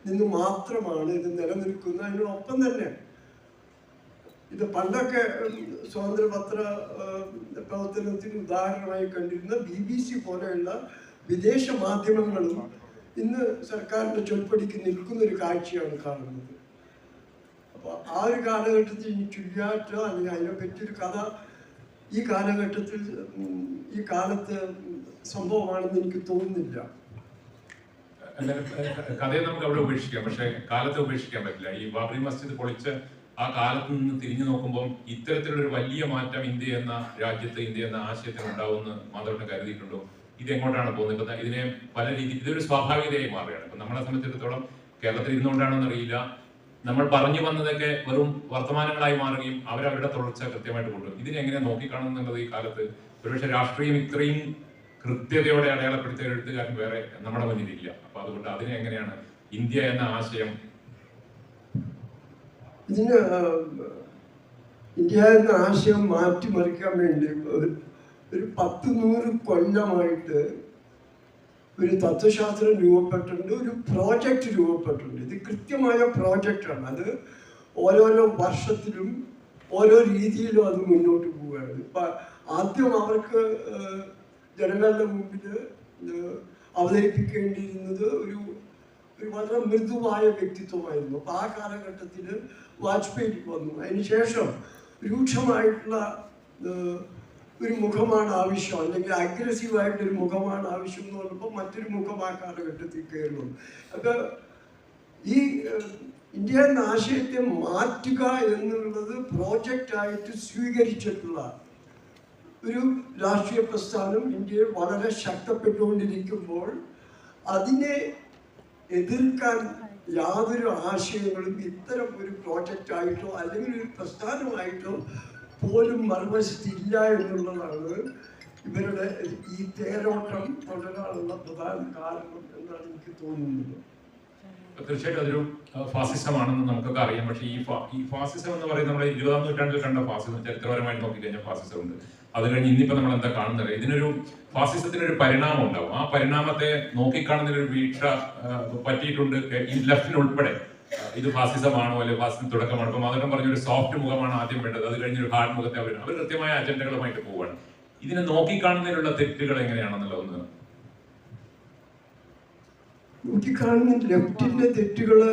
നിന്ന് മാത്രമാണ് ഇത് നിലനിൽക്കുന്നത്. അതിനൊപ്പം തന്നെ ഇത് പണ്ടൊക്കെ സ്വതന്ത്ര പത്ര പ്രവർത്തനത്തിന് ഉദാഹരണമായി കണ്ടിരുന്ന BBC പോലെയുള്ള വിദേശ മാധ്യമങ്ങളും ഇന്ന് സർക്കാരിന്റെ ചൊൽപ്പടിക്ക് നിൽക്കുന്ന ഒരു കാഴ്ചയാണ് കാണുന്നത്. അപ്പോൾ ആ ഒരു കാലഘട്ടത്തിൽ ഇനി ചുള്ളിയാറ്റ് അല്ലെങ്കിൽ അതിനെപ്പറ്റിയൊരു കഥ ഈ കാലഘട്ടത്തിൽ ഈ കാലത്ത് സംഭവമാണെന്ന് എനിക്ക് തോന്നുന്നില്ല. കഥയെ നമുക്ക് അവിടെ ഉപേക്ഷിക്കാം, പക്ഷെ കാലത്തെ ഉപേക്ഷിക്കാൻ പറ്റില്ല. ഈ ബാബറി മസ്ജിദ് പൊളിച്ച് ആ കാലത്ത് നിന്ന് തിരിഞ്ഞു നോക്കുമ്പോൾ ഇത്തരത്തിലൊരു വലിയ മാറ്റം ഇന്ത്യ എന്ന രാജ്യത്ത്, ഇന്ത്യ എന്ന ആശയത്തിന് ഉണ്ടാവുമെന്ന് മാധവട്ടൻ കരുതിയിട്ടുണ്ടോ? ഇത് എങ്ങോട്ടാണ് പോകുന്നത്? ഇപ്പൊ ഇതിനെ പല രീതിയിൽ ഇതൊരു സ്വാഭാവികതയായി മാറുകയാണ്. ഇപ്പൊ നമ്മളെ സംബന്ധിച്ചിടത്തോളം കേരളത്തിൽ ഇരുന്നുകൊണ്ടാണെന്ന് അറിയില്ല, നമ്മൾ പറഞ്ഞു വന്നതൊക്കെ വെറും വർത്തമാനങ്ങളായി മാറുകയും അവരവരുടെ തുടർച്ച കൃത്യമായിട്ട് കൊണ്ടുവരും. ഇതിനെ എങ്ങനെ നോക്കിക്കാണുന്നുള്ളത് ഈ കാലത്ത്? ഒരുപക്ഷെ രാഷ്ട്രീയം ഇത്രയും കൃത്യതയോടെ അടയാളപ്പെടുത്തിയ എഴുത്തുകാരൻ വേറെ നമ്മുടെ മുന്നിലില്ല. അപ്പൊ അതുകൊണ്ട് അതിനെ എങ്ങനെയാണ് ഇന്ത്യ എന്ന ആശയം? ഇതിന് ഇന്ത്യ എന്ന ആശയം മാറ്റിമറിക്കാൻ വേണ്ടി ഒരു 10-100 കൊല്ലമായിട്ട് ഒരു തത്വശാസ്ത്രം രൂപപ്പെട്ടിട്ടുണ്ട്, ഒരു പ്രോജക്റ്റ് രൂപപ്പെട്ടിട്ടുണ്ട്. ഇത് കൃത്യമായ പ്രോജക്റ്റാണ്. അത് ഓരോരോ വർഷത്തിലും ഓരോ രീതിയിലും അത് മുന്നോട്ട് പോവുകയാണ്. ഇപ്പം ആദ്യം അവർക്ക് ജനങ്ങളുടെ മുമ്പിൽ അവതരിപ്പിക്കേണ്ടിയിരുന്നത് ഒരു വളരെ മൃദുവായ വ്യക്തിത്വമായിരുന്നു. അപ്പോൾ ആ കാലഘട്ടത്തിൽ വാജ്പേയി വന്നു. അതിനുശേഷം രൂക്ഷമായിട്ടുള്ള ഒരു മുഖമാണ് ആവശ്യം, അല്ലെങ്കിൽ അഗ്രസീവായിട്ടൊരു മുഖമാണ് ആവശ്യം എന്ന് പറഞ്ഞപ്പോൾ മറ്റൊരു മുഖം ആ കാലഘട്ടത്തിൽ കയറുന്നു. അപ്പോൾ ഈ ഇന്ത്യ എന്ന ആശയത്തെ മാറ്റുക എന്നുള്ളത് പ്രോജക്റ്റായിട്ട് സ്വീകരിച്ചിട്ടുള്ള ഒരു രാഷ്ട്രീയ പ്രസ്ഥാനം ഇന്ത്യയിൽ വളരെ ശക്തപ്പെട്ടുകൊണ്ടിരിക്കുമ്പോൾ അതിനെ എതിർക്കാൻ യാതൊരു ആശയങ്ങളും ഇത്തരം ഒരു പ്രോജക്റ്റായിട്ടോ അല്ലെങ്കിൽ ഒരു പ്രസ്ഥാനമായിട്ടോ പോലും മറുവശത്തില്ല എന്നുള്ളതാണ് ഇവരുടെ ഈ തേരോട്ടം തുടരാനുള്ള പ്രധാന കാരണം എന്നാണ് എനിക്ക് തോന്നുന്നത്. തീർച്ചയായിട്ടും അതൊരു ഫാസിസമാണെന്ന് നമുക്കൊക്കെ അറിയാം. പക്ഷേ ഈ ഫാസിസം എന്ന് പറയുന്നത് നമ്മുടെ 20-ാം നൂറ്റാണ്ടിൽ കണ്ട ഫാസിസം ചരിത്രപരമായിട്ട് നോക്കിക്കഴിഞ്ഞാൽ ഫാസിസം ഉണ്ട്. അത് കഴിഞ്ഞ് ഇന്നിപ്പോ നമ്മൾ എന്താ കാണുന്നത്? ഇതിനൊരു ഫാസിസത്തിനൊരു പരിണാമം ഉണ്ടാവും. ആ പരിണാമത്തെ നോക്കിക്കാണുന്നതിനൊരു വീക്ഷ പറ്റിയിട്ടുണ്ട് ഈ ലെഫ്റ്റിന് ഉൾപ്പെടെ. ഇത് ഫാസിസമാണോ അല്ലെ ഫാസിസം തുടക്കമാണ്? ഇപ്പം മാധവൻ പറഞ്ഞൊരു സോഫ്റ്റ് മുഖമാണ് ആദ്യം വേണ്ടത്, അത് കഴിഞ്ഞൊരു ഹാർഡ് മുഖത്തെ അവർ കൃത്യമായ അജണ്ടകളുമായിട്ട് പോവുകയാണ്. ഇതിനെ നോക്കിക്കാണുന്നതിനുള്ള തെറ്റുകൾ എങ്ങനെയാണെന്നുള്ളതൊന്ന് നോക്കിക്കാണുന്ന ലെഫ്റ്റിന്റെ തെറ്റുകള്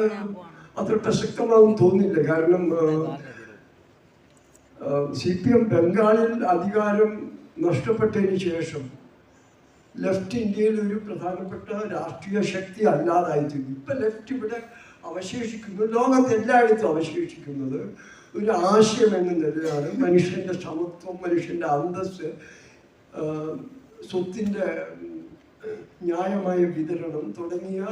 അത്ര പ്രസക്തമാവും തോന്നില്ല. കാരണം CPM ബംഗാളിൽ അധികാരം നഷ്ടപ്പെട്ടതിന് ശേഷം ലെഫ്റ്റ് ഇന്ത്യയിൽ ഒരു പ്രധാനപ്പെട്ട രാഷ്ട്രീയ ശക്തി അല്ലാതായിത്തീർന്നു. ഇപ്പം ലെഫ്റ്റ് ഇവിടെ അവശേഷിക്കുന്നത്, ലോകത്ത് എല്ലായിടത്തും അവശേഷിക്കുന്നത് ഒരു ആശയം എന്ന നിലയിലാണ് മനുഷ്യൻ്റെ സമത്വം, മനുഷ്യൻ്റെ അന്തസ്സ്, സ്വത്തിൻ്റെ ന്യായമായ വിതരണം തുടങ്ങിയ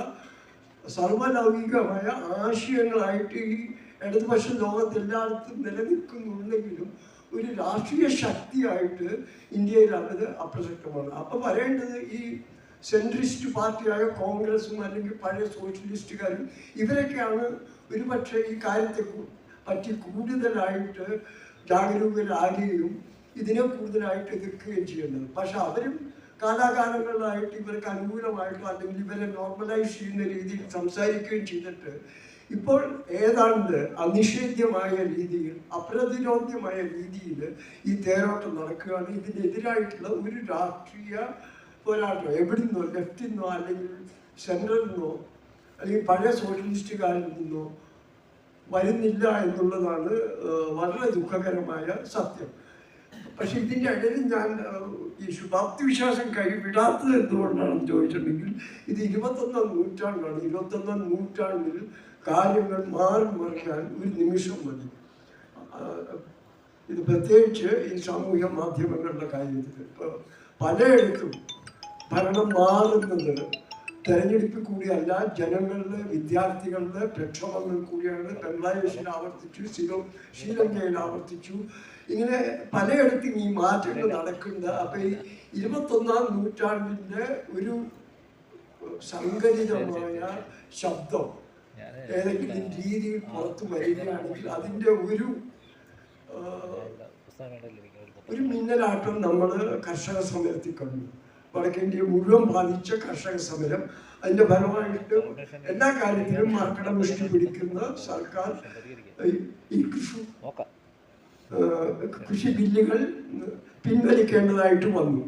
സർവലൗകികമായ ആശയങ്ങളായിട്ട് ഈ ഇടതുപക്ഷ ലോകത്തെല്ലായിടത്തും നിലനിൽക്കുന്നുണ്ടെങ്കിലും ഒരു രാഷ്ട്രീയ ശക്തിയായിട്ട് ഇന്ത്യയിൽ അത് അപ്രസക്തമാണ്. അപ്പോൾ പറയേണ്ടത് ഈ സെൻട്രിസ്റ്റ് പാർട്ടിയായ കോൺഗ്രസും അല്ലെങ്കിൽ പഴയ സോഷ്യലിസ്റ്റുകാരും ഇവരൊക്കെയാണ് ഒരുപക്ഷെ ഈ കാര്യത്തെ പറ്റി കൂടുതലായിട്ട് ജാഗരൂകരാകുകയും ഇതിനെ കൂടുതലായിട്ട് എതിർക്കുകയും ചെയ്യുന്നത്. പക്ഷെ അവരും കാലാകാലങ്ങളിലായിട്ട് ഇവർക്ക് അനുകൂലമായിട്ടോ അല്ലെങ്കിൽ ഇവരെ നോർമലൈസ് ചെയ്യുന്ന രീതിയിൽ സംസാരിക്കുകയും ചെയ്തിട്ട് ഇപ്പോൾ ഏതാണ്ട് അനിഷേധ്യമായ രീതിയിൽ, അപ്രതിരോധ്യമായ രീതിയിൽ ഈ തേരോട്ടം നടക്കുകയാണ്. ഇതിനെതിരായിട്ടുള്ള ഒരു രാഷ്ട്രീയ പോരാട്ടം എവിടുന്നോ, ലെഫ്റ്റിൽ നിന്നോ അല്ലെങ്കിൽ സെൻട്രലിൽ നിന്നോ അല്ലെങ്കിൽ പഴയ സോഷ്യലിസ്റ്റുകാരിൽ നിന്നോ വരുന്നില്ല എന്നുള്ളതാണ് വളരെ ദുഃഖകരമായ സത്യം. പക്ഷെ ഇതിൻ്റെ ഇടയിൽ ഞാൻ ഈ ശുഭാപ്തി വിശ്വാസം കൈവിടാത്തത് എന്തുകൊണ്ടാണെന്ന് ചോദിച്ചിട്ടുണ്ടെങ്കിൽ ഇത് 21ാം നൂറ്റാണ്ടാണ്. 21ാം നൂറ്റാണ്ടിൽ കാര്യങ്ങൾ മാറി മറിയാൻ ഒരു നിമിഷം മതി. ഇത് പ്രത്യേകിച്ച് ഈ സാമൂഹ്യ മാധ്യമങ്ങളുടെ കാര്യത്തിൽ ഇപ്പോൾ പലയിടത്തും ഭരണം മാറുന്നത് തെരഞ്ഞെടുപ്പിൽ കൂടിയല്ല, ജനങ്ങളുടെ, വിദ്യാർത്ഥികളുടെ പ്രക്ഷോഭങ്ങൾ കൂടിയാണ്. ബംഗ്ലാദേശിൽ ആവർത്തിച്ചു, ശ്രീലങ്കയിൽ ആവർത്തിച്ചു, ഇങ്ങനെ പലയിടത്തും ഈ മാറ്റങ്ങൾ നടക്കുന്നത്. അപ്പം ഈ 21ാം നൂറ്റാണ്ടിൻ്റെ ഒരു സംഘടിതമായ ശബ്ദം ഏതെങ്കിലും രീതിയിൽ പുറത്തു വരികയാണെങ്കിൽ അതിൻ്റെ ഒരു മിന്നലാട്ടം നമ്മൾ കർഷക സമരത്തിൽ കണ്ടു. വടക്കേന്ത്യ മുഴുവൻ ബാധിച്ച കർഷക സമരം. അതിൻ്റെ ഫലമായിട്ട് എല്ലാ കാര്യത്തിലും മർക്കടമുഷ്ടി പിടിക്കുന്ന സർക്കാർ ഈ കൃഷി ബില്ലുകൾ പിൻവലിക്കേണ്ടതായിട്ട് വന്നു.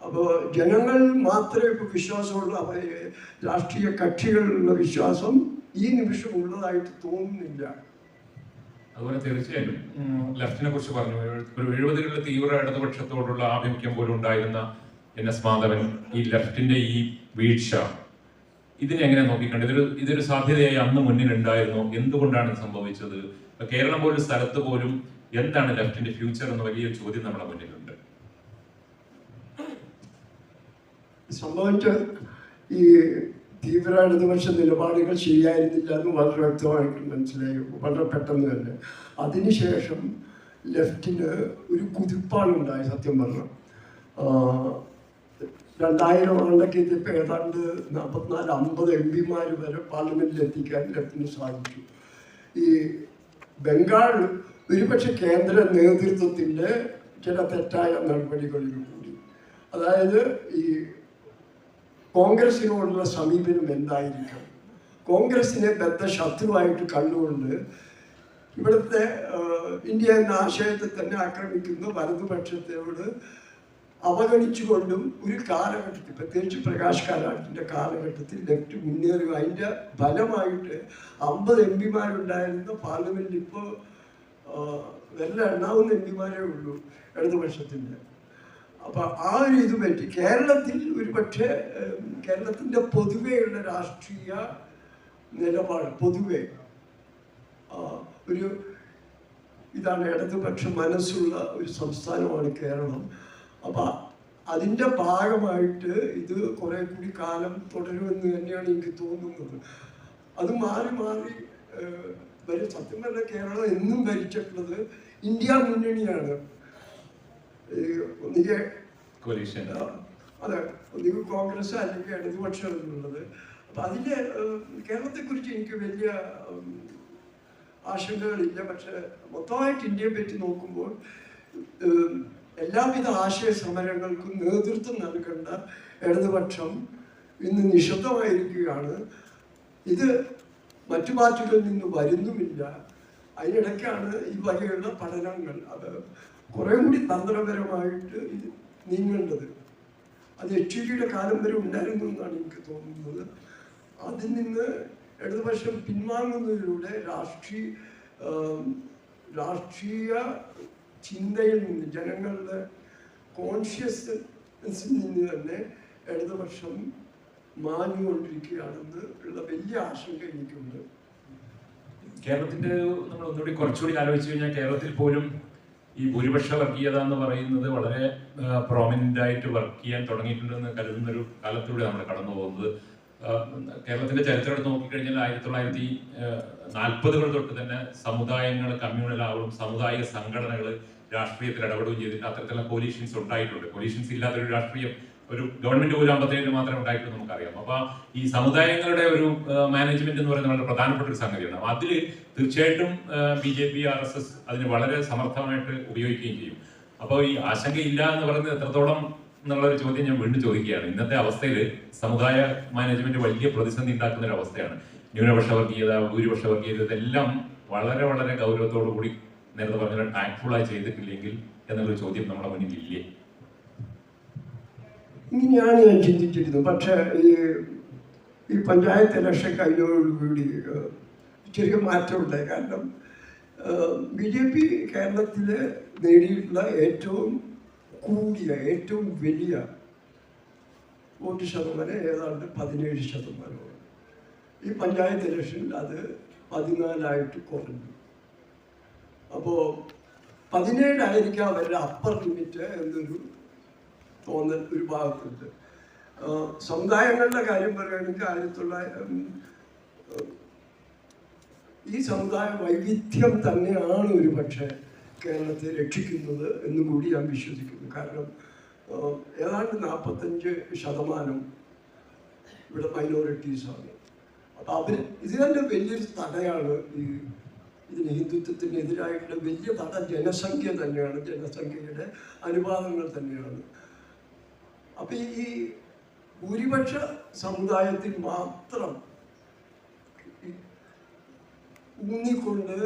അപ്പോൾ ജനങ്ങൾ മാത്രമേ ഇപ്പോൾ വിശ്വാസമുള്ള, രാഷ്ട്രീയ കക്ഷികളിലുള്ള വിശ്വാസം ഈ നിമിഷം ഉള്ളതായിട്ട് തോന്നുന്നില്ല. അതുപോലെ തീർച്ചയായും ലെഫ്റ്റിനെ കുറിച്ച് പറഞ്ഞു. ഒരു 70കളിലെ തീവ്ര ഇടതുപക്ഷത്തോടുള്ള ആഭിമുഖ്യം പോലും ഉണ്ടായിരുന്ന NS മാധവൻ ഈ ലെഫ്റ്റിന്റെ ഈ വീഴ്ച ഇതിനെ എങ്ങനെ നോക്കിക്കണ്ട്? ഇതൊരു സാധ്യതയായി അന്ന് മുന്നിലുണ്ടായിരുന്നു. എന്തുകൊണ്ടാണ് ഇത് സംഭവിച്ചത്? കേരളം പോലൊരു സ്ഥലത്ത് പോലും എന്താണ് ലെഫ്റ്റിന്റെ ഫ്യൂച്ചർ എന്ന വലിയൊരു ചോദ്യം നമ്മുടെ മുന്നിലുണ്ട്. സംഭവിച്ച ഈ തീവ്ര ഇടതുപക്ഷ നിലപാടുകൾ ശരിയായിരുന്നില്ല എന്ന് വളരെ വ്യക്തമായിട്ട് മനസ്സിലായി, വളരെ പെട്ടെന്ന് തന്നെ. അതിനുശേഷം ലെഫ്റ്റിന് ഒരു കുതിപ്പാണുണ്ടായി. സത്യം പറഞ്ഞു 2000 ആണ്ടൊക്കെ ഇതിപ്പോൾ ഏതാണ്ട് 44-50 MP വരെ പാർലമെന്റിൽ എത്തിക്കാൻ ലെഫ്റ്റിന് സാധിച്ചു. ഈ ബംഗാൾ ഒരുപക്ഷെ കേന്ദ്ര നേതൃത്വത്തിൻ്റെ ചില തെറ്റായ നടപടികളിൽ കൂടി, അതായത് ഈ കോൺഗ്രസിനോടുള്ള സമീപനം എന്തായിരിക്കും, കോൺഗ്രസിനെ ബദ്ധശത്രുവായിട്ട് കണ്ടുകൊണ്ട് ഇവിടുത്തെ ഇന്ത്യ എന്ന ആശയത്തെ തന്നെ ആക്രമിക്കുന്ന വലതുപക്ഷത്തോട് അവഗണിച്ചുകൊണ്ടും ഒരു കാലഘട്ടത്തിൽ, പ്രത്യേകിച്ച് പ്രകാശ് കാരാട്ടിൻ്റെ കാലഘട്ടത്തിൽ ലെഫ്റ്റ് മുന്നേറുക. അതിൻ്റെ ഫലമായിട്ട് 50 MP ഉണ്ടായിരുന്ന പാർലമെൻറ്റിൽ ഇപ്പോൾ എണ്ണാവുന്ന MP ഉള്ളൂ ഇടതുപക്ഷത്തിൻ്റെ. അപ്പോൾ ആ ഒരു ഇത് പറ്റി കേരളത്തിൽ ഒരു പക്ഷേ കേരളത്തിൻ്റെ പൊതുവെയുള്ള രാഷ്ട്രീയ നിലപാട് പൊതുവെ ഒരു ഇതാണ്, ഇടതുപക്ഷ മനസ്സുള്ള ഒരു സംസ്ഥാനമാണ് കേരളം. അപ്പം അതിൻ്റെ ഭാഗമായിട്ട് ഇത് കുറേ കൂടി കാലം തുടരുമെന്ന് തന്നെയാണ് എനിക്ക് തോന്നുന്നത്. അത് മാറി മാറി വരും. സത്യം പറഞ്ഞാൽ കേരളം എന്നും ഭരിച്ചിട്ടുള്ളത് ഇന്ത്യ മുന്നണിയാണ്. ഒന്നിಗೆ അതെ, ഒന്നിಗೆ കോൺഗ്രസ് അല്ലെങ്കിൽ ഇടതുപക്ഷം എന്നുള്ളത്. അപ്പം അതിൻ്റെ കേരളത്തെക്കുറിച്ച് എനിക്ക് വലിയ ആശങ്കകളില്ല. പക്ഷെ മൊത്തമായിട്ട് ഇന്ത്യയെ പറ്റി നോക്കുമ്പോൾ എല്ലാവിധ ആശയ സമരങ്ങൾക്കും നേതൃത്വം നൽകേണ്ട ഇടതുപക്ഷം ഇന്ന് നിശബ്ദമായിരിക്കുകയാണ്. ഇത് മറ്റു പാർട്ടികളിൽ നിന്ന് വരുന്നുമില്ല. അതിനിടയ്ക്കാണ് ഈ വകയുള്ള പഠനങ്ങൾ അത് കുറേ കൂടി തന്ത്രപരമായിട്ട് നീങ്ങേണ്ടത്. അത് യെച്ചൂരിയുടെ കാലം വരെ ഉണ്ടായിരുന്നു എന്നാണ് എനിക്ക് തോന്നുന്നത്. അതിൽ നിന്ന് ഇടതുപക്ഷം പിൻവാങ്ങുന്നതിലൂടെ രാഷ്ട്രീയ ചിന്തയിൽ നിന്ന്, ജനങ്ങളുടെ കോൺഷ്യസ്നെസ്സിൽ നിന്ന് തന്നെ ഇടതുപക്ഷം മാഞ്ഞുകൊണ്ടിരിക്കുകയാണെന്ന് ഉള്ള വലിയ ആശങ്ക എനിക്കുണ്ട്. കേരളത്തിന്റെ നമ്മൾ ഒന്നുകൂടി കുറച്ചുകൂടി ആലോചിച്ച് കഴിഞ്ഞാൽ കേരളത്തിൽ പോലും ഈ ഭൂരിപക്ഷ വർഗീയത എന്ന് പറയുന്നത് വളരെ പ്രോമിനന്റ് ആയിട്ട് വർക്ക് ചെയ്യാൻ തുടങ്ങിയിട്ടുണ്ടെന്ന് കരുതുന്ന ഒരു കാലത്തൂടെ നമ്മൾ കടന്നു പോകുന്നത്. കേരളത്തിന്റെ ചരിത്രം എടുത്ത് നോക്കിക്കഴിഞ്ഞാൽ 1940 തൊട്ട് തന്നെ സമുദായങ്ങൾ കമ്മ്യൂണലാവും സാമുദായിക സംഘടനകൾ രാഷ്ട്രീയത്തിൽ ഇടപെടുകയും ചെയ്തിട്ട് അത്തരത്തിലുള്ള കോലീഷൻസ് ഉണ്ടായിട്ടുണ്ട്. കോലീഷൻസ് ഇല്ലാത്തൊരു രാഷ്ട്രീയം ഒരു ഗവൺമെന്റ് പോലും 57 മാത്രമേ ഉണ്ടായിട്ടുള്ളൂ നമുക്കറിയാം. അപ്പൊ ഈ സമുദായങ്ങളുടെ ഒരു മാനേജ്മെന്റ് എന്ന് പറയുന്നത് വളരെ പ്രധാനപ്പെട്ട ഒരു സംഗതിയാണ്. അതിൽ തീർച്ചയായിട്ടും BJP RSS അതിന് വളരെ സമർത്ഥമായിട്ട് ഉപയോഗിക്കുകയും ചെയ്യും. അപ്പോൾ ഈ ആശങ്കയില്ല എന്ന് പറയുന്നത് എത്രത്തോളം എന്നുള്ള ഒരു ചോദ്യം ഞാൻ വീണ്ടും ചോദിക്കുകയാണ്. ഇന്നത്തെ അവസ്ഥയിൽ സമുദായ മാനേജ്മെന്റ് വലിയ പ്രതിസന്ധി ഉണ്ടാക്കുന്ന ഒരു അവസ്ഥയാണ്. ന്യൂനപക്ഷ വർഗീയത, ഭൂരിപക്ഷ വർഗീയത ഇതെല്ലാം വളരെ വളരെ ഗൗരവത്തോടു കൂടി നേരത്തെ പറഞ്ഞ ടാക്ട്ഫുൾ ആയി ചെയ്തിട്ടില്ലെങ്കിൽ എന്നുള്ളൊരു ചോദ്യം നമ്മുടെ മുന്നിൽ ഇല്ലേ? ഇങ്ങനെയാണ് ഞാൻ ചിന്തിച്ചിരുന്നത്. പക്ഷേ ഈ പഞ്ചായത്ത് ഇലക്ഷൻ കഴിഞ്ഞതോടുകൂടി ചെറിയ മാറ്റമുണ്ടായി. കാരണം BJP കേരളത്തിൽ നേടിയിട്ടുള്ള ഏറ്റവും കൂടിയ ഏറ്റവും വലിയ വോട്ട് ശതമാനം ഏതാണ്ട് 17%. ഈ പഞ്ചായത്ത് ഇലക്ഷനിൽ അത് 14 കുറഞ്ഞു. അപ്പോൾ 17 ആയിരിക്കാം അവരുടെ അപ്പർ ലിമിറ്റ് എന്നൊരു തോന്നൽ ഒരു ഭാഗത്തുണ്ട്. സമുദായങ്ങളുടെ കാര്യം പറയുകയാണെങ്കിൽ ഈ സമുദായ വൈവിധ്യം തന്നെയാണ് ഒരു പക്ഷേ കേരളത്തെ രക്ഷിക്കുന്നത് എന്നും കൂടി ഞാൻ വിശ്വസിക്കുന്നു. കാരണം ഏതാണ്ട് 45% ഇവിടെ മൈനോറിറ്റീസാണ്. അപ്പം ഇത് തന്നെ വലിയൊരു തടയാണ്. ഇതിന് ഹിന്ദുത്വത്തിനെതിരായിട്ടുള്ള വലിയ തട ജനസംഖ്യ തന്നെയാണ്, ജനസംഖ്യയുടെ അനുപാതങ്ങൾ തന്നെയാണ്. അപ്പം ഈ ഭൂരിപക്ഷ സമുദായത്തിൽ മാത്രം ഊന്നിക്കൊണ്ട്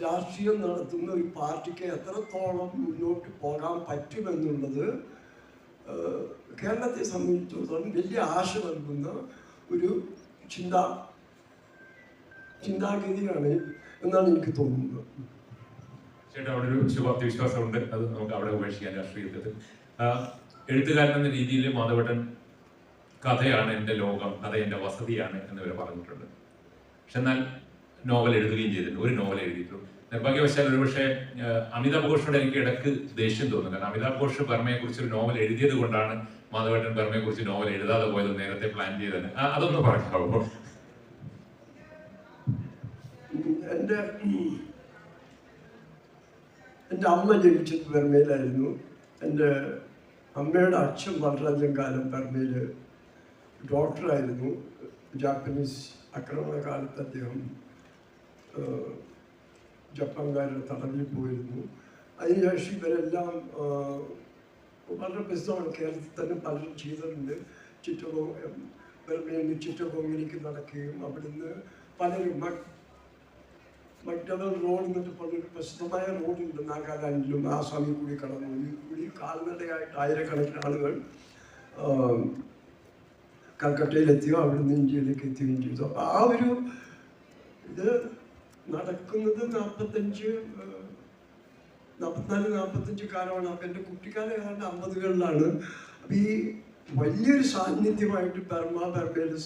രാഷ്ട്രീയം നടത്തുന്ന ഒരു പാർട്ടിക്ക് എത്രത്തോളം മുന്നോട്ട് പോകാൻ പറ്റുമെന്നുള്ളത് കേരളത്തെ സംബന്ധിച്ചിടത്തോളം വലിയ ആശ നൽകുന്ന ഒരു ചിന്താഗതിയാണ് എന്നാണ് എനിക്ക് തോന്നുന്നത്. ചേട്ടാ, അവിടെ ഒരു ശുഭാപ്തി വിശ്വാസമുണ്ട്. അത് നമുക്ക് അവിടെ ഉപേക്ഷിക്കാൻ രാഷ്ട്രീയത്തിൽ. എഴുത്തുകാരൻ എന്ന രീതിയിൽ മാധവേട്ടൻ കഥയാണ് എൻ്റെ ലോകം, കഥ എൻ്റെ വസതിയാണ് എന്നിവരെ പറഞ്ഞിട്ടുണ്ട്. പക്ഷെ എന്നാൽ നോവൽ എഴുതുകയും ചെയ്തിട്ടുണ്ട്. ഒരു നോവൽ എഴുതിയിട്ടുള്ളൂ. നിർഭാഗ്യവശാൽ ഒരുപക്ഷെ അമിതാഭ് ഘോഷിനോട് എനിക്ക് ഇടയ്ക്ക് ദേഷ്യം തോന്നുന്നു. കാരണം അമിതാഭ് ഘോഷ് ബർമയെ കുറിച്ച് ഒരു നോവൽ എഴുതിയത് കൊണ്ടാണ് മാധവേട്ടൻ ബർമയെ കുറിച്ച് നോവൽ എഴുതാതെ പോയത്, നേരത്തെ പ്ലാൻ ചെയ്തത്. അതൊന്ന് പറയാമോ? എൻ്റെ അമ്മ ജനിച്ചത് ബർമയിലായിരുന്നു. എൻ്റെ അമ്മയുടെ അച്ഛൻ വളരെയധികം കാലം ബർമയിൽ ഡോക്ടറായിരുന്നു. ജാപ്പനീസ് ആക്രമണ കാലത്ത് അദ്ദേഹം ജപ്പാൻകാരുടെ തടവിൽ പോയിരുന്നു. അതിനുശേഷം ഇവരെല്ലാം വളരെ പ്രസിദ്ധമാണ്. കേരളത്തിൽ തന്നെ പലരും ചെയ്തിട്ടുണ്ട്. ബർമയിൽ നിന്ന് ചിറ്റഗോങ്ങിലേക്ക് നടക്കുകയും അവിടുന്ന് പലരും മക്ഡവൽ റോഡ് എന്നിട്ട് പലൊരു പ്രസിദ്ധമായ റോഡുണ്ട് നാഗാലാൻഡിലും ആസാമിൽ കൂടി കടന്നു. കൂടി കാൽനടയായിട്ട് ആയിരക്കണക്കിന് ആളുകൾ കൽക്കട്ടയിലെത്തിയോ അവിടുന്ന് ഇന്ത്യയിലേക്ക് എത്തുകയും ചെയ്തു. അപ്പോൾ ആ ഒരു ഇത് നടക്കുന്നത് 44-45 കാലമാണ്. അപ്പം എൻ്റെ കുട്ടിക്കാലം ഏതാണ്ട് 50കളിലാണ്. അപ്പം ഈ വലിയൊരു സാന്നിധ്യമായിട്ട് ബർമയിലെ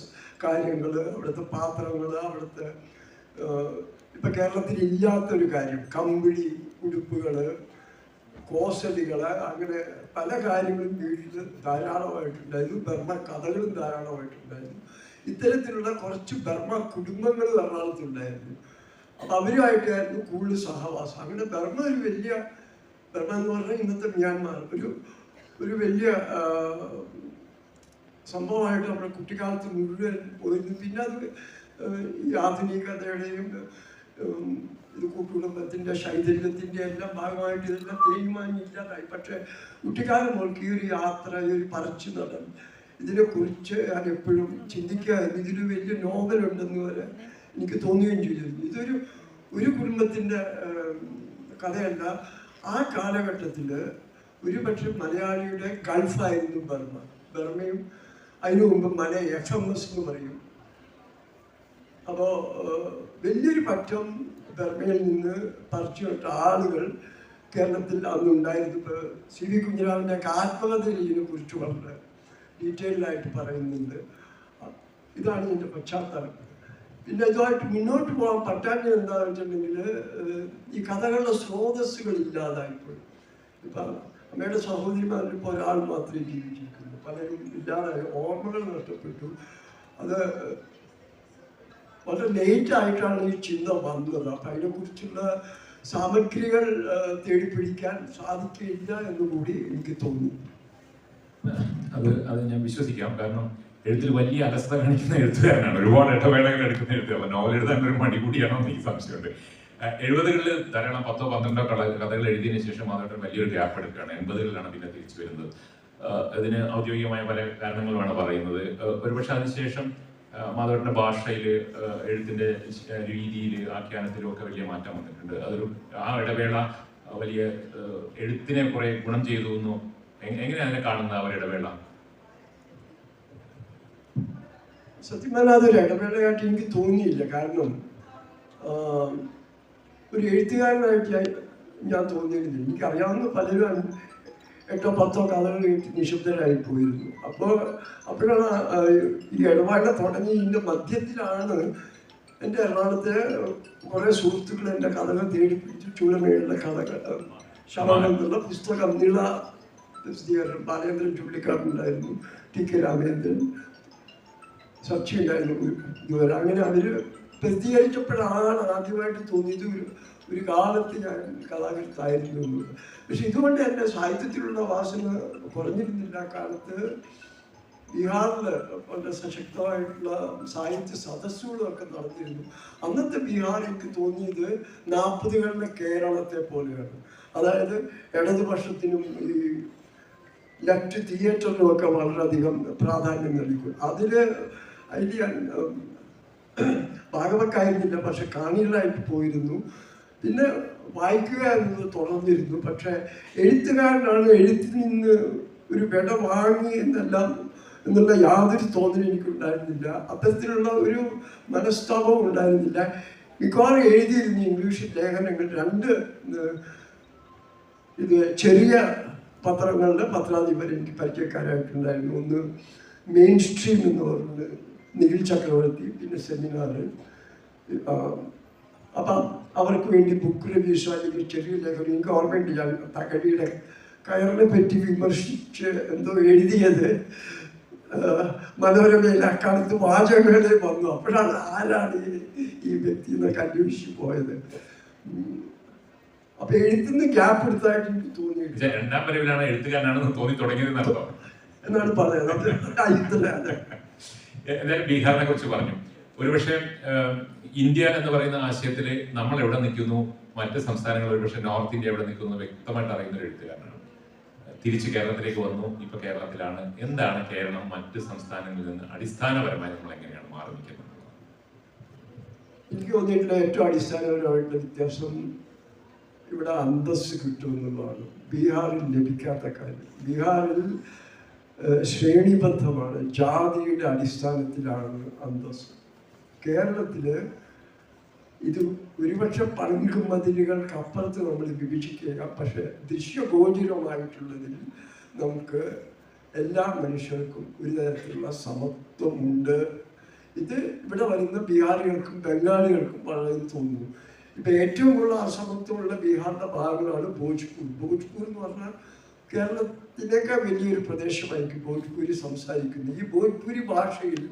കാര്യങ്ങൾ, അവിടുത്തെ പാത്രങ്ങൾ, അവിടുത്തെ ഇപ്പം കേരളത്തിൽ ഇല്ലാത്തൊരു കാര്യം കമ്പിളി ഉടുപ്പുകൾ, കോസലികൾ, അങ്ങനെ പല കാര്യങ്ങളും വീട്ടിൽ ധാരാളമായിട്ടുണ്ടായിരുന്നു. ബർമ കഥകളും ധാരാളമായിട്ടുണ്ടായിരുന്നു. ഇത്തരത്തിലുള്ള കുറച്ച് ബർമ കുടുംബങ്ങൾ എറണാകുളത്തുണ്ടായിരുന്നു. അപ്പം അവരുമായിട്ടായിരുന്നു കൂടുതൽ സഹവാസം. അങ്ങനെ ബർമ ഒരു വലിയ, ബർമ എന്ന് പറഞ്ഞാൽ ഇന്നത്തെ മ്യാൻമാർ, ഒരു വലിയ സംഭവമായിട്ട് നമ്മുടെ കുട്ടിക്കാലത്ത് മുഴുവൻ പോയിരുന്നു. പിന്നെ അത് ഈ ആധുനികതയുടെയും ഇത് കൂട്ടുകുടുംബത്തിൻ്റെ ശൈഥല്യത്തിൻ്റെ എല്ലാം ഭാഗമായിട്ട് ഇതെല്ലാം തേയ്മാനില്ലാതായി. പക്ഷേ കുട്ടിക്കാലം മുതൽക്ക് ഈ ഒരു യാത്ര, ഈ ഒരു പറിച്ചു നടൻ, ഇതിനെക്കുറിച്ച് ഞാൻ എപ്പോഴും ചിന്തിക്കുകയായിരുന്നു. ഇതിലൊരു വലിയ നോവലുണ്ടെന്ന് വരെ എനിക്ക് തോന്നുകയും ചെയ്തിരുന്നു. ഒരു കുടുംബത്തിൻ്റെ കഥയല്ല. ആ കാലഘട്ടത്തിൽ ഒരുപക്ഷെ മലയാളിയുടെ ഗൾഫായിരുന്നു ബർമയും അതിനു മുമ്പ് FMS എന്ന് പറയും. അപ്പോൾ വലിയൊരു പറ്റം ബർമയിൽ നിന്ന് പറിച്ചു വിട്ട ആളുകൾ കേരളത്തിൽ അന്നുണ്ടായിരുന്നു. ഇപ്പോൾ CV കുഞ്ഞിരാമൻ്റെ ആത്മകഥയിൽ ഇതിനെക്കുറിച്ച് വളരെ ഡീറ്റെയിൽഡായിട്ട് പറയുന്നുണ്ട്. ഇതാണ് ഇതിൻ്റെ പശ്ചാത്തലം. പിന്നെ ഇതുമായിട്ട് മുന്നോട്ട് പോകാൻ പറ്റാഞ്ഞത് എന്താണെന്ന് വെച്ചിട്ടുണ്ടെങ്കിൽ ഈ കഥകളുടെ സ്രോതസ്സുകൾ ഇല്ലാതായിപ്പോയി. ഇപ്പം അമ്മയുടെ സഹോദരിമാരിൽ ഇപ്പോൾ ഒരാൾ മാത്രമേ ജീവിച്ചിരിക്കുള്ളൂ, പലരും ഇല്ലാതായി, ഓർമ്മകൾ നഷ്ടപ്പെട്ടു. അത് വളരെ ലേറ്റായിട്ടാണ് ഈ ചിന്ത വന്നത്. അപ്പം അതിനെക്കുറിച്ചുള്ള സാമഗ്രികൾ തേടിപ്പിടിക്കാൻ സാധിക്കില്ല എന്നുകൂടി എനിക്ക് തോന്നി. അത് ഞാൻ വിശ്വസിക്കാം. കാരണം എഴുത്തിൽ വലിയ അലസത കാണിക്കുന്ന എഴുത്തുകാരനാണ്, ഒരുപാട് ഇടവേളകൾ എടുക്കുന്ന എഴുത്തുകാരൻ. നോവൽ എഴുതാൻ ഒരു മടി കൂടിയാണോ എന്ന് എനിക്ക് സംശയമുണ്ട്. 70കളിൽ ധാരാളം 10-12 കഥകൾ എഴുതിയതിനു ശേഷം മാധവേട്ടൻ വലിയൊരു ഗ്യാപ്പ് എടുക്കുകയാണ്. 80കളിലാണ് പിന്നെ തിരിച്ചു വരുന്നത്. അതിന് ഔദ്യോഗികമായ പല കാരണങ്ങളുമാണ് പറയുന്നത്. ഒരുപക്ഷെ അതിനുശേഷം മാധവേട്ടൻ്റെ ഭാഷയിൽ, എഴുത്തിൻ്റെ രീതിയിൽ, ആഖ്യാനത്തിലും ഒക്കെ വലിയ മാറ്റം വന്നിട്ടുണ്ട്. ആ ഇടവേള വലിയ എഴുത്തിനെ കുറെ ഗുണം ചെയ്തു എന്നു എങ്ങനെയാണ് അതിനെ കാണുന്നത് ആ ഒരു ഇടവേള? സത്യം പറഞ്ഞാൽ അതൊരു ഇടവേളയായിട്ട് എനിക്ക് തോന്നിയില്ല. കാരണം ഒരു എഴുത്തുകാരനായിട്ട് ഞാൻ തോന്നിയിരുന്നില്ല. എനിക്കറിയാവുന്ന പലരും 8-10 കഥകൾ നിശബ്ദരായി പോയിരുന്നു. അപ്പോഴാണ് ഈ ഇടവേള തുടങ്ങി. ഇതിൻ്റെ മധ്യത്തിലാണ് എൻ്റെ എറണാകുളത്തെ കുറേ സുഹൃത്തുക്കൾ എൻ്റെ കഥകൾ തേടിപ്പിടിച്ചു. ചൂളമേഴുള്ള കഥകൾ, ശവം എന്നുള്ള പുസ്തകം നീള പ്രസിദ്ധീകരണം, ബാലേന്ദ്രൻ ചുള്ളിക്കാടുണ്ടായിരുന്നു, ടി.കെ. രാമേന്ദ്രൻ, സച്ചി ഉണ്ടായിരുന്നു ഇതുവരെ. അങ്ങനെ അവർ പ്രസിദ്ധീകരിച്ചപ്പോഴാണ് ആദ്യമായിട്ട് തോന്നിയത് ഒരു കാലത്ത് ഞാൻ കഥാകൃത്തായിരുന്നു എന്നുള്ളത്. പക്ഷെ ഇതുകൊണ്ട് എൻ്റെ സാഹിത്യത്തിലുള്ള വാസന കുറഞ്ഞിരുന്നില്ല. കാലത്ത് ബീഹാറിൽ വളരെ സശക്തമായിട്ടുള്ള സാഹിത്യ സദസ്സുകളൊക്കെ നടന്നിരുന്നു. അന്നത്തെ ബീഹാർ എനിക്ക് തോന്നിയത് 40കളിലെ കേരളത്തെ പോലെയാണ്. അതായത് ഇടതുപക്ഷത്തിനും ഈ ലെഫ്റ്റ് തിയേറ്ററിനും ഒക്കെ വളരെയധികം പ്രാധാന്യം നൽകും. അതിൽ ഞാൻ ഭാഗവക്കായിരുന്നില്ല, പക്ഷെ കാണികളായിട്ട് പോയിരുന്നു. പിന്നെ വായിക്കുക എന്നത് തുടർന്നിരുന്നു. പക്ഷെ എഴുത്തുകാരനാണ്, എഴുത്തിൽ നിന്ന് ഒരു വിട വാങ്ങി എന്നുള്ള യാതൊരു തോന്നലും എനിക്കുണ്ടായിരുന്നില്ല. അത്തരത്തിലുള്ള ഒരു മനസ്താപവും ഉണ്ടായിരുന്നില്ല. മിക്കവാറും എഴുതിയിരുന്നു ഇംഗ്ലീഷിൽ ലേഖനങ്ങൾ. 2 ചെറിയ പത്രങ്ങളുടെ പത്രാധിപർ എനിക്ക് പരിചയക്കാരായിട്ടുണ്ടായിരുന്നു. ഒന്ന് മെയിൻ സ്ട്രീം എന്ന് പറഞ്ഞത് നിഖിൽ ചക്രവർത്തി, പിന്നെ സെമിനാർ. അപ്പം അവർക്ക് വേണ്ടി ബുക്ക് റിവ്യൂസ് അല്ലെങ്കിൽ ചെറിയ ലേഖനം എനിക്ക് ഓർമ്മയുണ്ട്. ഞാൻ തകഴിയുടെ കയറിനെ പറ്റി വിമർശിച്ച് എന്തോ എഴുതിയത് മനോരമയിൽ അക്കാലത്ത് വാചകങ്ങളിൽ വന്നു. അപ്പോഴാണ് ആരാണ് ഈ വ്യക്തി എന്നൊക്കെ അന്വേഷിച്ച് പോയത്. അപ്പൊ എഴുത്തുന്ന ഗ്യാപ്പ് എടുത്തായിട്ട് എനിക്ക് തോന്നിയിട്ടില്ല. 2ാം വരവിലാണ് എഴുത്തുകാരനാണെന്ന് തോന്നി തുടങ്ങിയത് എന്നാണ് പറയുന്നത്. എന്തായാലും ബീഹാറിനെ കുറിച്ച് പറഞ്ഞു. ഒരുപക്ഷെ ഇന്ത്യ എന്ന് പറയുന്ന ആശയത്തിൽ നമ്മൾ എവിടെ നിൽക്കുന്നു, മറ്റ് സംസ്ഥാനങ്ങൾ ഒരുപക്ഷെ നോർത്ത് ഇന്ത്യ എവിടെ നിൽക്കുന്നു വ്യക്തമായിട്ട് അറിയുന്ന ഒരു എഴുത്തുകാരനാണ്. തിരിച്ച് കേരളത്തിലേക്ക് വന്നു, ഇപ്പൊ കേരളത്തിലാണ്. എന്താണ് കേരളം മറ്റ് സംസ്ഥാനങ്ങളിൽ നിന്ന് അടിസ്ഥാനപരമായി നമ്മൾ എങ്ങനെയാണ് മാറി നിൽക്കുന്നത്? എനിക്ക് തോന്നിയിട്ടുള്ള ഏറ്റവും അടിസ്ഥാനപരമായിട്ടുള്ള വ്യത്യാസം ഇവിടെ അന്തസ്സ് കിട്ടുമെന്നുള്ളതാണ്. ബീഹാറിൽ ലഭിക്കാത്ത കാര്യം. ബീഹാറിൽ ശ്രേണിബദ്ധമാണ്, ജാതിയുടെ അടിസ്ഥാനത്തിലാണ് അന്തസ്സ്. കേരളത്തിൽ ഇത് ഒരുപക്ഷെ പങ്കുമതിലുകൾക്ക് അപ്പുറത്ത് നമ്മൾ വിഭജിക്കുക. പക്ഷെ ദൃശ്യഗോചരമായിട്ടുള്ളതിൽ നമുക്ക് എല്ലാ മനുഷ്യർക്കും ഒരു തരത്തിലുള്ള സമത്വമുണ്ട്. ഇത് ഇവിടെ വരുന്ന ബീഹാറികൾക്കും ബംഗാളികൾക്കും വളരെ തോന്നുന്നു. ഇപ്പം ഏറ്റവും കൂടുതൽ അസമത്വമുള്ള ബീഹാറിൻ്റെ ഭാഗങ്ങളാണ് ഭോജ്പൂർ. ഭോജ്പൂർ എന്ന് പറഞ്ഞാൽ കേരളത്തിനേക്കാൾ വലിയൊരു പ്രദേശമായിരിക്കും ഭോജ്പൂരി സംസാരിക്കുന്നത്. ഈ ഭോജ്പൂരി ഭാഷയിൽ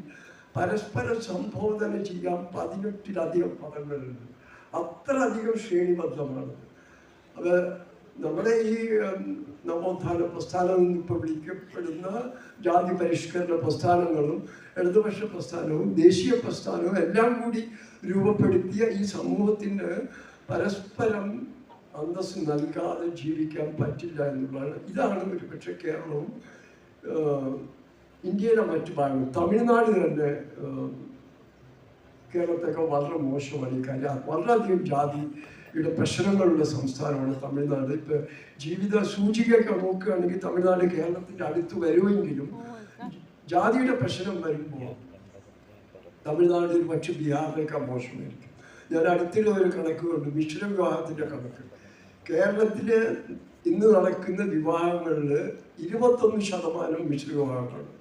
പരസ്പരം സംബോധന ചെയ്യാൻ 18ലധികം പദങ്ങളുണ്ട്. അത്രയധികം ശ്രേണിബദ്ധമാണ്. അത് നമ്മുടെ ഈ നവോത്ഥാന പ്രസ്ഥാനം ഇപ്പോൾ വിളിക്കപ്പെടുന്ന ജാതി പരിഷ്കരണ പ്രസ്ഥാനങ്ങളും ഇടതുപക്ഷ പ്രസ്ഥാനവും ദേശീയ പ്രസ്ഥാനവും എല്ലാം കൂടി രൂപപ്പെടുത്തിയ ഈ സമൂഹത്തിന് പരസ്പരം അന്തസ്സ് നൽകാതെ ജീവിക്കാൻ പറ്റില്ല എന്നുള്ളതാണ്. ഇതാണ് ഒരുപക്ഷെ കേരളവും ഇന്ത്യയിലെ മറ്റു ഭാഗങ്ങൾ. തമിഴ്നാട് തന്നെ കേരളത്തൊക്കെ വളരെ മോശമാണ് ഈ കാര്യം. വളരെയധികം ജാതിയുടെ പ്രശ്നങ്ങളുള്ള സംസ്ഥാനമാണ് തമിഴ്നാട്. ഇപ്പം ജീവിത സൂചികയൊക്കെ നോക്കുകയാണെങ്കിൽ തമിഴ്നാട് കേരളത്തിൻ്റെ അടുത്ത് വരുമെങ്കിലും ജാതിയുടെ പ്രശ്നം വരുമ്പോൾ തമിഴ്നാട് ഒരു പക്ഷേ ബീഹാറിനേക്കാൾ മോശമായിരിക്കും. ഞാൻ അടുത്തിടെ ഒരു കണക്കുകളുണ്ട്, മിശ്ര വിവാഹത്തിൻ്റെ കണക്ക്. കേരളത്തിൽ ഇന്ന് നടക്കുന്ന വിവാഹങ്ങളിൽ 21% മിശ്ര വിവാഹങ്ങളാണ്.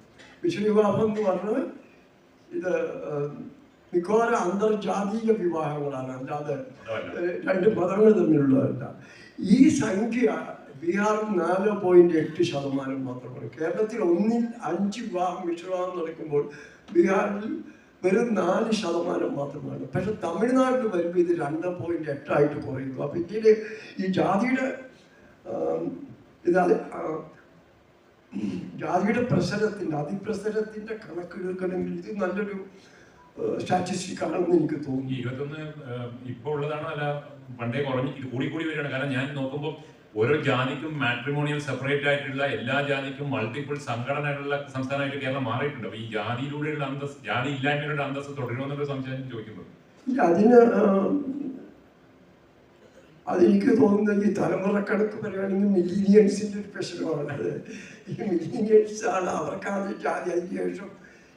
മിശ്ര വിവാഹം എന്ന് പറഞ്ഞാൽ ഇത് മിക്കവാറും അന്തർജാതീയ വിവാഹങ്ങളാണ്, അല്ലാതെ രണ്ട് മതങ്ങൾ തമ്മിലുള്ളതല്ല. ഈ സംഖ്യ ബീഹാറിൽ 4.8% മാത്രമാണ്. കേരളത്തിൽ 1/5 വിവാഹം മിശ്രവിവാഹം നടക്കുമ്പോൾ ബീഹാറിൽ വെറും 4% മാത്രമാണ്. പക്ഷെ തമിഴ്നാട്ടിൽ വരുമ്പോൾ ഇത് 2.8 കുറയുന്നു. അപ്പം ഇന്ത്യയിലെ ഈ ജാതിയുടെ ജാതിയുടെ അതിപ്രസരത്തിൻ്റെ കണക്കെടുക്കണമെങ്കിൽ ഇത് നല്ലൊരു സ്റ്റാറ്റിസ്റ്റിക് ആണെന്ന് എനിക്ക് തോന്നുന്നു. 21 ഇപ്പോൾ ഉള്ളതാണോ അല്ല പണ്ടേ കുറഞ്ഞ് ഇത് കൂടി വരികയാണ്? കാരണം ഞാൻ നോക്കുമ്പോൾ ഓരോ ജാതിക്കും മാട്രിമോണിയൽ സെപ്പറേറ്റ് ആയിട്ടുള്ള എല്ലാ ജാതിക്കും മൾട്ടിപ്പിൾ സംഘടനകളുള്ള സംസ്ഥാനമായിട്ട് കേരളം മാറിയിട്ടുണ്ട്. അപ്പൊ ഈ ജാതിയിലൂടെയുള്ള അന്തസ്, ജാതി ഇല്ലായ്മയുടെ അന്തസ് തുടരുമെന്നൊരു സംശയം ചോദിക്കുന്നത്. അതെനിക്ക് തോന്നുന്നത് ഈ തലമുറക്കണക്ക് പറയുകയാണെങ്കിൽ മില്ലീനിയൻസിൻ്റെ ഒരു പ്രശ്നമാണ്. ഈ മില്ലീനിയൻസ് ആണ് അവർക്കാണ് ജാതി അതിനുശേഷം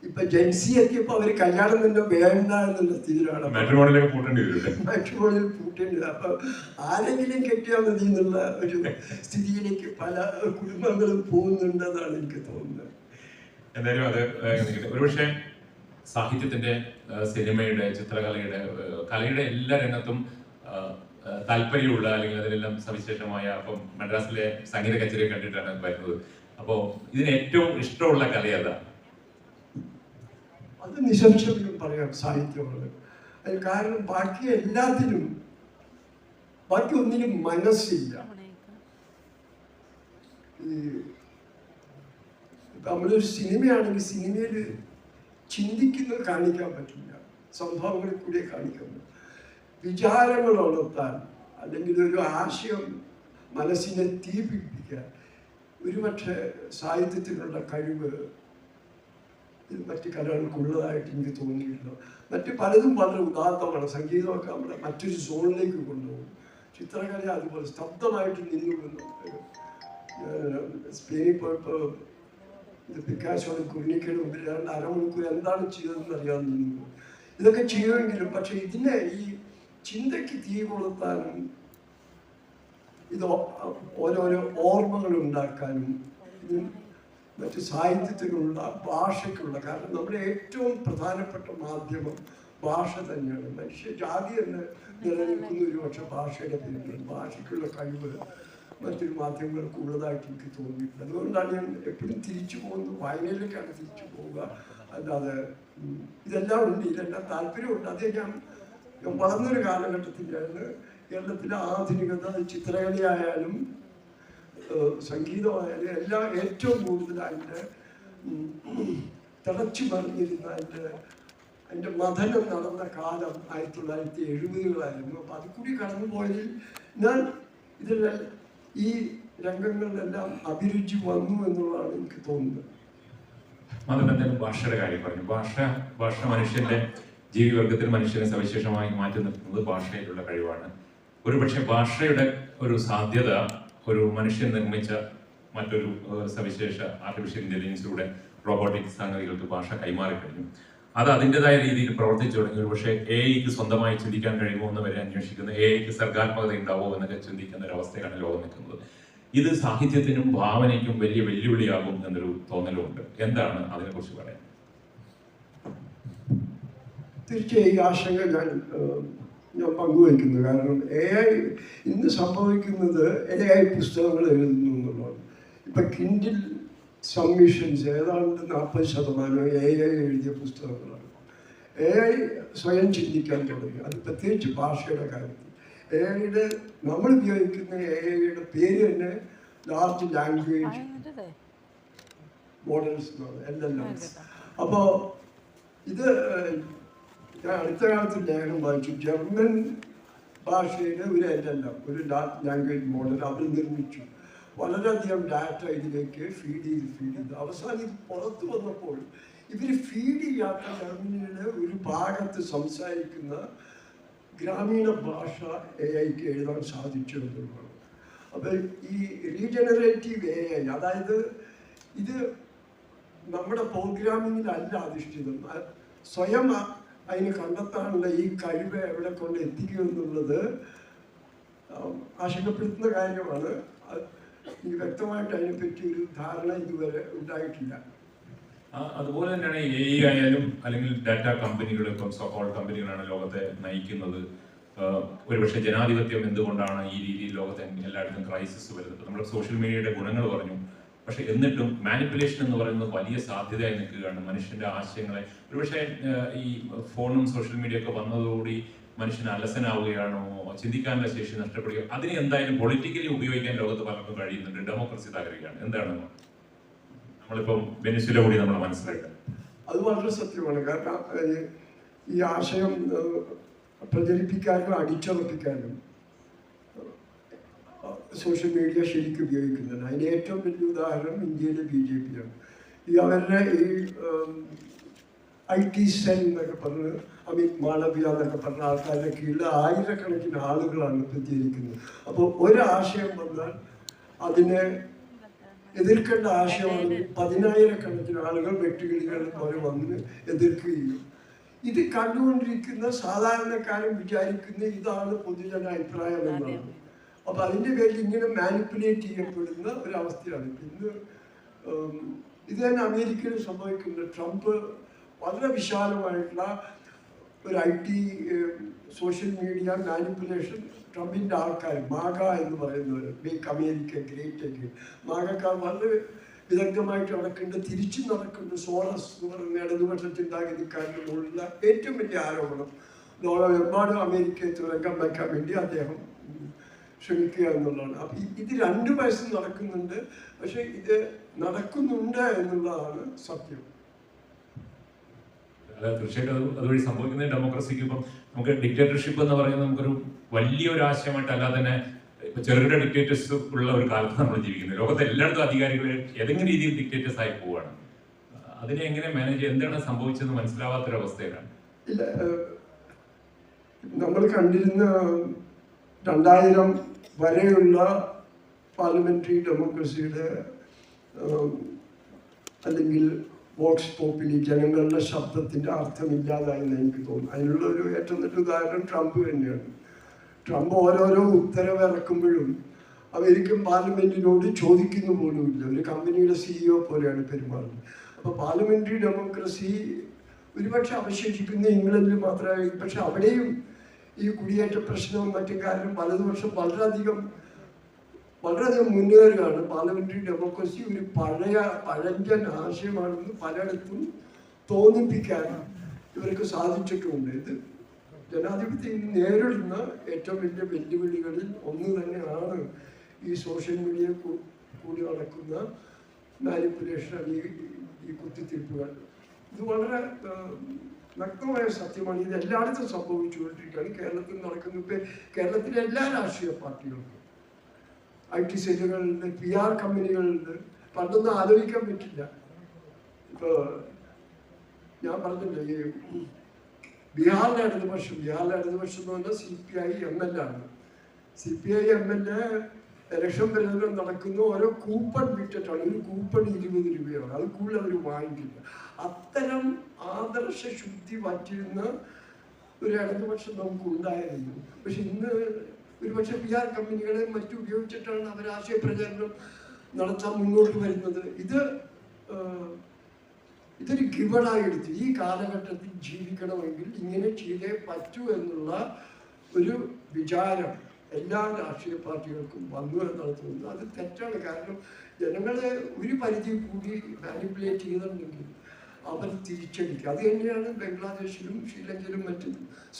ഇപ്പൊ ജെൻസി എത്തിയപ്പോൾ അവർ കല്യാണം തന്നെ വേണ്ട എന്നുള്ള സ്ഥിതിയിലാണ്. മാട്രിമോണിയൽ പൂട്ടേണ്ടത്. അപ്പൊ ആരെങ്കിലും കെട്ടിയാൽ മതി എന്നുള്ള ഒരു സ്ഥിതിയിലേക്ക് പല കുടുംബങ്ങളും പോകുന്നുണ്ടെന്നാണ് എനിക്ക് തോന്നുന്നത്. എന്തായാലും അത് ഒരുപക്ഷെ സാഹിത്യത്തിന്റെ, സിനിമയുടെ, ചിത്രകലയുടെ, കലയുടെ എല്ലാ രംഗത്തും താല്പര്യമുള്ള അല്ലെങ്കിൽ അതിലെല്ലാം സവിശേഷമായ, അപ്പം മദ്രാസിലെ സംഗീത കച്ചേരി കണ്ടിട്ടാണ് വരുന്നത്. അപ്പോൾ ഇതിന് ഏറ്റവും ഇഷ്ടമുള്ള കല ഏതാ? അത് നിസ്സംശയം പറയാം സാഹിത്യമാണ്. അത് കാരണം ബാക്കി എല്ലാത്തിനും, ബാക്കി ഒന്നിനും മനസ്സില്ല. ഈ നമ്മളൊരു സിനിമയാണെങ്കിൽ സിനിമയിൽ ചിന്തിക്കുന്നത് കാണിക്കാൻ പറ്റില്ല, സംഭവങ്ങളിൽ കൂടെ കാണിക്കാൻ പറ്റും. വിചാരങ്ങൾ ഉണർത്താൻ അല്ലെങ്കിൽ ഒരു ആശയം മനസ്സിനെ തീപിടിപ്പിക്കാൻ ഒരുപക്ഷെ സാഹിത്യത്തിനുള്ള കഴിവ് മറ്റ് കലകൾക്കുള്ളതായിട്ട് എനിക്ക് തോന്നിയിട്ടുണ്ട്. മറ്റ് പലതും വളരെ ഉദാത്തമാണ്. സംഗീതമൊക്കെ നമ്മളെ മറ്റൊരു സോണിലേക്ക് കൊണ്ടുപോകും. ചിത്രകല അതുപോലെ സ്തബ്ധമായിട്ട് നിന്നു. സ്പെയിനിൽ പോയപ്പോൾ ഇത് പിക്കാസോയുടെ കുർണിക്കയുടെ മുമ്പിൽ 2 അരമണിക്കൂർ എന്താണ് ചെയ്തതെന്ന് അറിയാൻ നിന്നു. ഇതൊക്കെ ചെയ്യുമെങ്കിലും പക്ഷെ ഇതിനെ ഈ ചിന്തയ്ക്ക് തീ കൊളുത്താനും ഇത് ഓരോരോ ഓർമ്മകൾ ഉണ്ടാക്കാനും മറ്റ് സാഹിത്യത്തിനുള്ള, ഭാഷയ്ക്കുള്ള, കാരണം നമ്മുടെ ഏറ്റവും പ്രധാനപ്പെട്ട മാധ്യമം ഭാഷ തന്നെയാണ്. മനുഷ്യജാതി തന്നെ നിലനിൽക്കുന്ന ഒരു പക്ഷെ ഭാഷയുടെ പേരിലാണ്. ഭാഷയ്ക്കുള്ള കഴിവ് മറ്റൊരു മാധ്യമങ്ങൾക്ക് ഉള്ളതായിട്ട് എനിക്ക് തോന്നിയിട്ടുണ്ട്. അതുകൊണ്ടാണ് ഞാൻ എപ്പോഴും തിരിച്ചു പോകുന്നത്, വായനയിലേക്കാണ് തിരിച്ചു പോവുക. അല്ലാതെ ഇതെല്ലാം ഉണ്ട്, ഇതെല്ലാം താല്പര്യമുണ്ട്. അത് ഞാൻ വളർന്നൊരു കാലഘട്ടത്തിലാണ് കേരളത്തിലെ ആധുനികത, ചിത്രകലയായാലും സംഗീതമായാലും എല്ലാം ഏറ്റവും കൂടുതൽ അതിൻ്റെ തിളച്ചു മറിഞ്ഞിരുന്ന അതിൻ്റെ മഥനം നടന്ന കാലം 1970-കളായിരുന്നു. അപ്പം അത് കൂടി കടന്നു പോയതിൽ ഞാൻ ഇതെല്ലാം ഈ രംഗങ്ങളിലെല്ലാം അഭിരുചി വന്നു എന്നുള്ളതാണ് എനിക്ക് തോന്നുന്നത്. മതബന്ധം ഭാഷയുടെ കാര്യം പറഞ്ഞു. ഭാഷ മനുഷ്യന്റെ ജീവിവർഗത്തിൽ മനുഷ്യനെ സവിശേഷമായി മാറ്റി നിർത്തുന്നത് ഭാഷയിലുള്ള കഴിവാണ്. ഒരുപക്ഷെ ഭാഷയുടെ ഒരു സാധ്യത ഒരു മനുഷ്യൻ നിർമ്മിച്ച മറ്റൊരു സവിശേഷ ആർട്ടിഫിഷ്യൽ ഇന്റലിജൻസിലൂടെ റോബോട്ടിക് സാങ്കേതികൾക്ക് ഭാഷ കൈമാറിക്കഴിഞ്ഞു. അത് അതിൻ്റെതായ രീതിയിൽ പ്രവർത്തിച്ചു തുടങ്ങി. ഒരുപക്ഷെ എഐക്ക് സ്വന്തമായി ചിന്തിക്കാൻ കഴിയുമോ എന്ന് വരെ അന്വേഷിക്കുന്ന, എഐക്ക് സർഗാത്മകത ഉണ്ടാവോ എന്നൊക്കെ ചിന്തിക്കുന്ന ഒരു അവസ്ഥയാണ് ലോകം നിൽക്കുന്നത്. ഇത് സാഹിത്യത്തിനും ഭാവനയ്ക്കും വലിയ വെല്ലുവിളിയാകും എന്നൊരു തോന്നലുണ്ട്. എന്താണ് അതിനെക്കുറിച്ച് പറയാൻ? തീർച്ചയായും ഈ ആശങ്ക ഞാൻ പങ്കുവയ്ക്കുന്നു. കാരണം ഇന്ന് സംഭവിക്കുന്നത് AI പുസ്തകങ്ങൾ എഴുതുന്നു എന്നുള്ളതാണ്. ഇപ്പം കിൻഡിൽ സബ്മിഷൻസ് ഏതാണ്ട് 40% AI എഴുതിയ പുസ്തകങ്ങളാണ്. AI സ്വയം ചിന്തിക്കാൻ തുടങ്ങി. അത് പ്രത്യേകിച്ച് ഭാഷയുടെ കാര്യത്തിൽ. AI നമ്മൾ ഉപയോഗിക്കുന്ന AI പേര് തന്നെ ലാർജ് ലാംഗ്വേജ് മോഡൽസ് എന്നാണ്, LLMs. അപ്പോൾ ഇത് ഞാൻ അടുത്ത കാലത്ത് ലേഖനം വായിച്ചു. ജർമ്മൻ ഭാഷയുടെ ഒരു LLM, ഒരു ലാർജ് ലാംഗ്വേജ് മോഡൽ അവർ നിർമ്മിച്ചു. വളരെയധികം ഡാറ്റ ഇതിലേക്ക് ഫീഡ് ചെയ്ത് അവസാനം ഇത് പുറത്തു വന്നപ്പോൾ ഇവർ ഫീഡ് ചെയ്യാത്ത ജർമ്മനിയുടെ ഒരു ഭാഗത്ത് സംസാരിക്കുന്ന ഗ്രാമീണ ഭാഷ AIക്ക് എഴുതാൻ സാധിച്ചു എന്നുള്ളതാണ്. അപ്പോൾ ഈ റീജനറേറ്റീവ് AI, അതായത് ഇത് നമ്മുടെ പ്രോഗ്രാമിങ്ങിലല്ല അധിഷ്ഠിതം, സ്വയം അതിന് കണ്ടെത്താനുള്ള ഈ കഴിവ് എവിടെ കൊണ്ട് എത്തിക്കുക എന്നുള്ളത് ആശങ്കപ്പെടുത്തുന്ന കാര്യമാണ്. ഈ വ്യക്തമായിട്ട് അതിനെപ്പറ്റി ഒരു ധാരണ ഇതുവരെ ഉണ്ടായിട്ടില്ല. അതുപോലെ തന്നെയാണ് AI ആയാലും അല്ലെങ്കിൽ ഡാറ്റ കമ്പനികൾ, ഇപ്പം സോക്കോൾ കമ്പനികളാണ് ലോകത്തെ നയിക്കുന്നത്. ഒരുപക്ഷെ ജനാധിപത്യം എന്തുകൊണ്ടാണ് ഈ രീതിയിൽ ലോകത്തെ എല്ലായിടത്തും ക്രൈസിസ് വരുന്നത്? നമ്മൾ സോഷ്യൽ മീഡിയയുടെ ഗുണങ്ങൾ പറഞ്ഞു, പക്ഷെ എന്നിട്ടും മാനിപ്പുലേഷൻ എന്ന് പറയുന്നത് വലിയ സാധ്യതയായി നിൽക്കുകയാണ്. മനുഷ്യന്റെ ആശയങ്ങളെ ഒരുപക്ഷെ ഈ ഫോണും സോഷ്യൽ മീഡിയ ഒക്കെ വന്നതോടുകൂടി മനുഷ്യൻ അലസനാവുകയാണോ, ചിന്തിക്കാനുള്ള ശേഷി നഷ്ടപ്പെടുകയോ? അതിനെ എന്തായാലും പൊളിറ്റിക്കലി ഉപയോഗിക്കാൻ ലോകത്ത് പലർക്കും കഴിയുന്നുണ്ട്. ഡെമോക്രസി തകരുകയാണ്. എന്താണ് നമ്മളിപ്പം വെനിസ്വേല കൂടി നമ്മൾ മനസ്സിലാക്കുക? അത് വളരെ സത്യമാണ്. കാരണം ഈ ആശയം പ്രചരിപ്പിക്കാനും അടിച്ചുറപ്പിക്കാനും സോഷ്യൽ മീഡിയ ശരിക്കും ഉപയോഗിക്കുന്നുണ്ട്. അതിന് ഏറ്റവും വലിയ ഉദാഹരണം ഇന്ത്യയിലെ BJP ആണ്. ഈ അവരുടെ ഈ IT സെൽ എന്നൊക്കെ പറഞ്ഞ് അമിത് മാളവ്യ എന്നൊക്കെ പറഞ്ഞ ആൾക്കാരുടെ കീഴിൽ ആയിരക്കണക്കിന് ആളുകളാണ് പ്രചരിക്കുന്നത്. അപ്പോൾ ഒരാശയം വന്നാൽ അതിനെ എതിർക്കേണ്ട ആശയമാണ് 10,000-കണക്കിന് ആളുകൾ വെട്ടുകിളികൾ പോലെ വന്ന് എതിർക്കുകയും ഇത് കണ്ടുകൊണ്ടിരിക്കുന്ന സാധാരണക്കാരൻ വിചാരിക്കുന്ന ഇതാണ് പൊതുജന അഭിപ്രായം എന്നാണ്. അപ്പൊ അതിന്റെ പേരിൽ ഇങ്ങനെ മാനിപ്പുലേറ്റ് ചെയ്യപ്പെടുന്ന ഒരവസ്ഥയാണ് ഇന്ന്. ഇത് തന്നെ അമേരിക്കയിൽ സംഭവിക്കുന്നത്. ട്രംപ് വളരെ വിശാലമായിട്ടുള്ള ഒരു IT സോഷ്യൽ മീഡിയ മാനിപ്പുലേഷൻ ട്രംപിൻ്റെ ആൾക്കാർ, മാഗ എന്ന് പറയുന്നവർ, മേക്ക് അമേരിക്ക ഗ്രേറ്റ് അഗെയിൻ, മാഗക്കാർ വളരെ വിദഗ്ധമായിട്ട് നടക്കുന്നുണ്ട്, തിരിച്ചു നടക്കുന്നുണ്ട്. സോറസ് എന്ന് പറയുന്ന ഇടതുപക്ഷ ചിന്താഗതിക്കാരുടെ മുകളിലുള്ള ഏറ്റവും വലിയ ആരോപണം ലോകമെമ്പാടും അമേരിക്കയെ തുറക്കാൻ വയ്ക്കാൻ വേണ്ടി അദ്ദേഹം ശ്രമിക്കുക എന്നുള്ളതാണ്. അപ്പം ഇത് രണ്ട് വയസ്സും നടക്കുന്നുണ്ട്, പക്ഷെ ഇത് നടക്കുന്നുണ്ട് എന്നുള്ളതാണ് സത്യം. തീർച്ചയായിട്ടും അതുവഴി സംഭവിക്കുന്ന ഡെമോക്രസിക്ക് ഇപ്പം നമുക്ക് ഡിക്റ്റേറ്റർഷിപ്പ് എന്ന് പറയുന്നത് നമുക്കൊരു വലിയൊരു ആശയമായിട്ട് അല്ലാതെ തന്നെ ഇപ്പൊ ചെറുകിട ഡിക്റ്റേറ്റേഴ്സ് ഉള്ള ഒരു കാലത്ത് നമ്മൾ ജീവിക്കുന്നത്. ലോകത്തെ എല്ലായിടത്തും അധികാരികൾ ഏതെങ്കിലും രീതിയിൽ ഡിക്റ്റേറ്റേഴ്സ് ആയി പോവുകയാണ്. അതിനെ എങ്ങനെ മാനേജ് ചെയ്യുക, എന്താണ് സംഭവിച്ചതെന്ന് മനസ്സിലാവാത്തൊരവസ്ഥയിലാണ്. ഇല്ല, നമ്മൾ കണ്ടിരുന്ന 2000 വരെയുള്ള പാർലമെന്ററി ഡെമോക്രസിയുടെ അല്ലെങ്കിൽ വോക്സ് പോപ്പുലി, ജനങ്ങളുടെ ശബ്ദത്തിൻ്റെ അർത്ഥമില്ലാതായെന്ന് എനിക്ക് തോന്നുന്നു. അതിനുള്ള ഒരു ഏറ്റവും നല്ല ഉദാഹരണം ട്രംപ് തന്നെയാണ്. ട്രംപ് ഓരോരോ ഉത്തരവ് ഇറക്കുമ്പോഴും അമേരിക്കൻ പാർലമെന്റിനോട് ചോദിക്കുന്നു പോലുമില്ല. ഒരു കമ്പനിയുടെ CEO പോലെയാണ് പെരുമാറുന്നത്. അപ്പോൾ പാർലമെന്ററി ഡെമോക്രസി ഒരുപക്ഷെ അവശേഷിക്കുന്ന ഇംഗ്ലണ്ടിൽ മാത്രമേ, പക്ഷെ അവിടെയും ഈ കുടിയേറ്റ പ്രശ്നവും മറ്റും കാരണം വലതുപക്ഷം വളരെയധികം മുന്നേറുകയാണ്. പാർലമെന്ററി ഡെമോക്രസി ഒരു പഴഞ്ചൻ ആശയമാണെന്ന് പലയിടത്തും തോന്നിപ്പിക്കാൻ ഇവർക്ക് സാധിച്ചിട്ടുമുണ്ട്. ഇത് ജനാധിപത്യം നേരിടുന്ന ഏറ്റവും വലിയ വെല്ലുവിളികളിൽ ഒന്ന് തന്നെയാണ് ഈ സോഷ്യൽ മീഡിയ കൂടി നടക്കുന്ന മാനിപ്പുലേഷൻ, ഈ കുത്തിത്തിരിപ്പുകൾ. ഇത് വളരെ നഗ്നമായ സത്യമാണ്. ഇത് എല്ലായിടത്തും സംഭവിച്ചുകൊണ്ടിരിക്കുകയാണ്. കേരളത്തിൽ നടക്കുന്ന ഇപ്പം കേരളത്തിലെ എല്ലാ രാഷ്ട്രീയ പാർട്ടികൾക്കും IT സെല്ലുകളുണ്ട്, PR കമ്പനികളുണ്ട്. പണ്ടൊന്നും ആലോചിക്കാൻ പറ്റില്ല. ഇപ്പോൾ ഞാൻ പറഞ്ഞില്ലേ, ഈ ബീഹാറിലെ ഇടതുപക്ഷം എന്ന് പറഞ്ഞാൽ CPI ML ആണ്. CPI ML ഇലക്ഷൻ പ്രചരണം നടക്കുന്നു, ഓരോ കൂപ്പൺ വിറ്റിട്ടാണ്. ഒരു കൂപ്പൺ 20 രൂപയാണ്, അത് കൂടുതൽ അവർ വാങ്ങിക്കില്ല. അത്തരം ആദർശ ശുദ്ധി വറ്റിരുന്ന ഒരു ഇടതുപക്ഷം നമുക്ക് ഉണ്ടായിരുന്നു. പക്ഷെ ഇന്ന് ഒരുപക്ഷെ PR കമ്പനികളെ മറ്റും ഉപയോഗിച്ചിട്ടാണ് അവർ ആശയ പ്രചാരണം നടത്താൻ മുന്നോട്ട് വരുന്നത്. ഇതൊരു ഗിവണായി എടുത്ത് ഈ കാലഘട്ടത്തിൽ ജീവിക്കണമെങ്കിൽ ഇങ്ങനെ ചെയ്തേ പറ്റൂ എന്നുള്ള ഒരു വിചാരം എല്ലാ രാഷ്ട്രീയ പാർട്ടികൾക്കും വന്നു എന്നാണ് തോന്നുന്നത്. അത് തെറ്റാണ്. കാരണം ജനങ്ങളെ ഒരു പരിധി കൂടി മാനിപ്പുലേറ്റ് ചെയ്തിട്ടുണ്ടെങ്കിൽ അവർ തിരിച്ചടിക്കുക. അത് തന്നെയാണ് ബംഗ്ലാദേശിലും ശ്രീലങ്കയിലും മറ്റും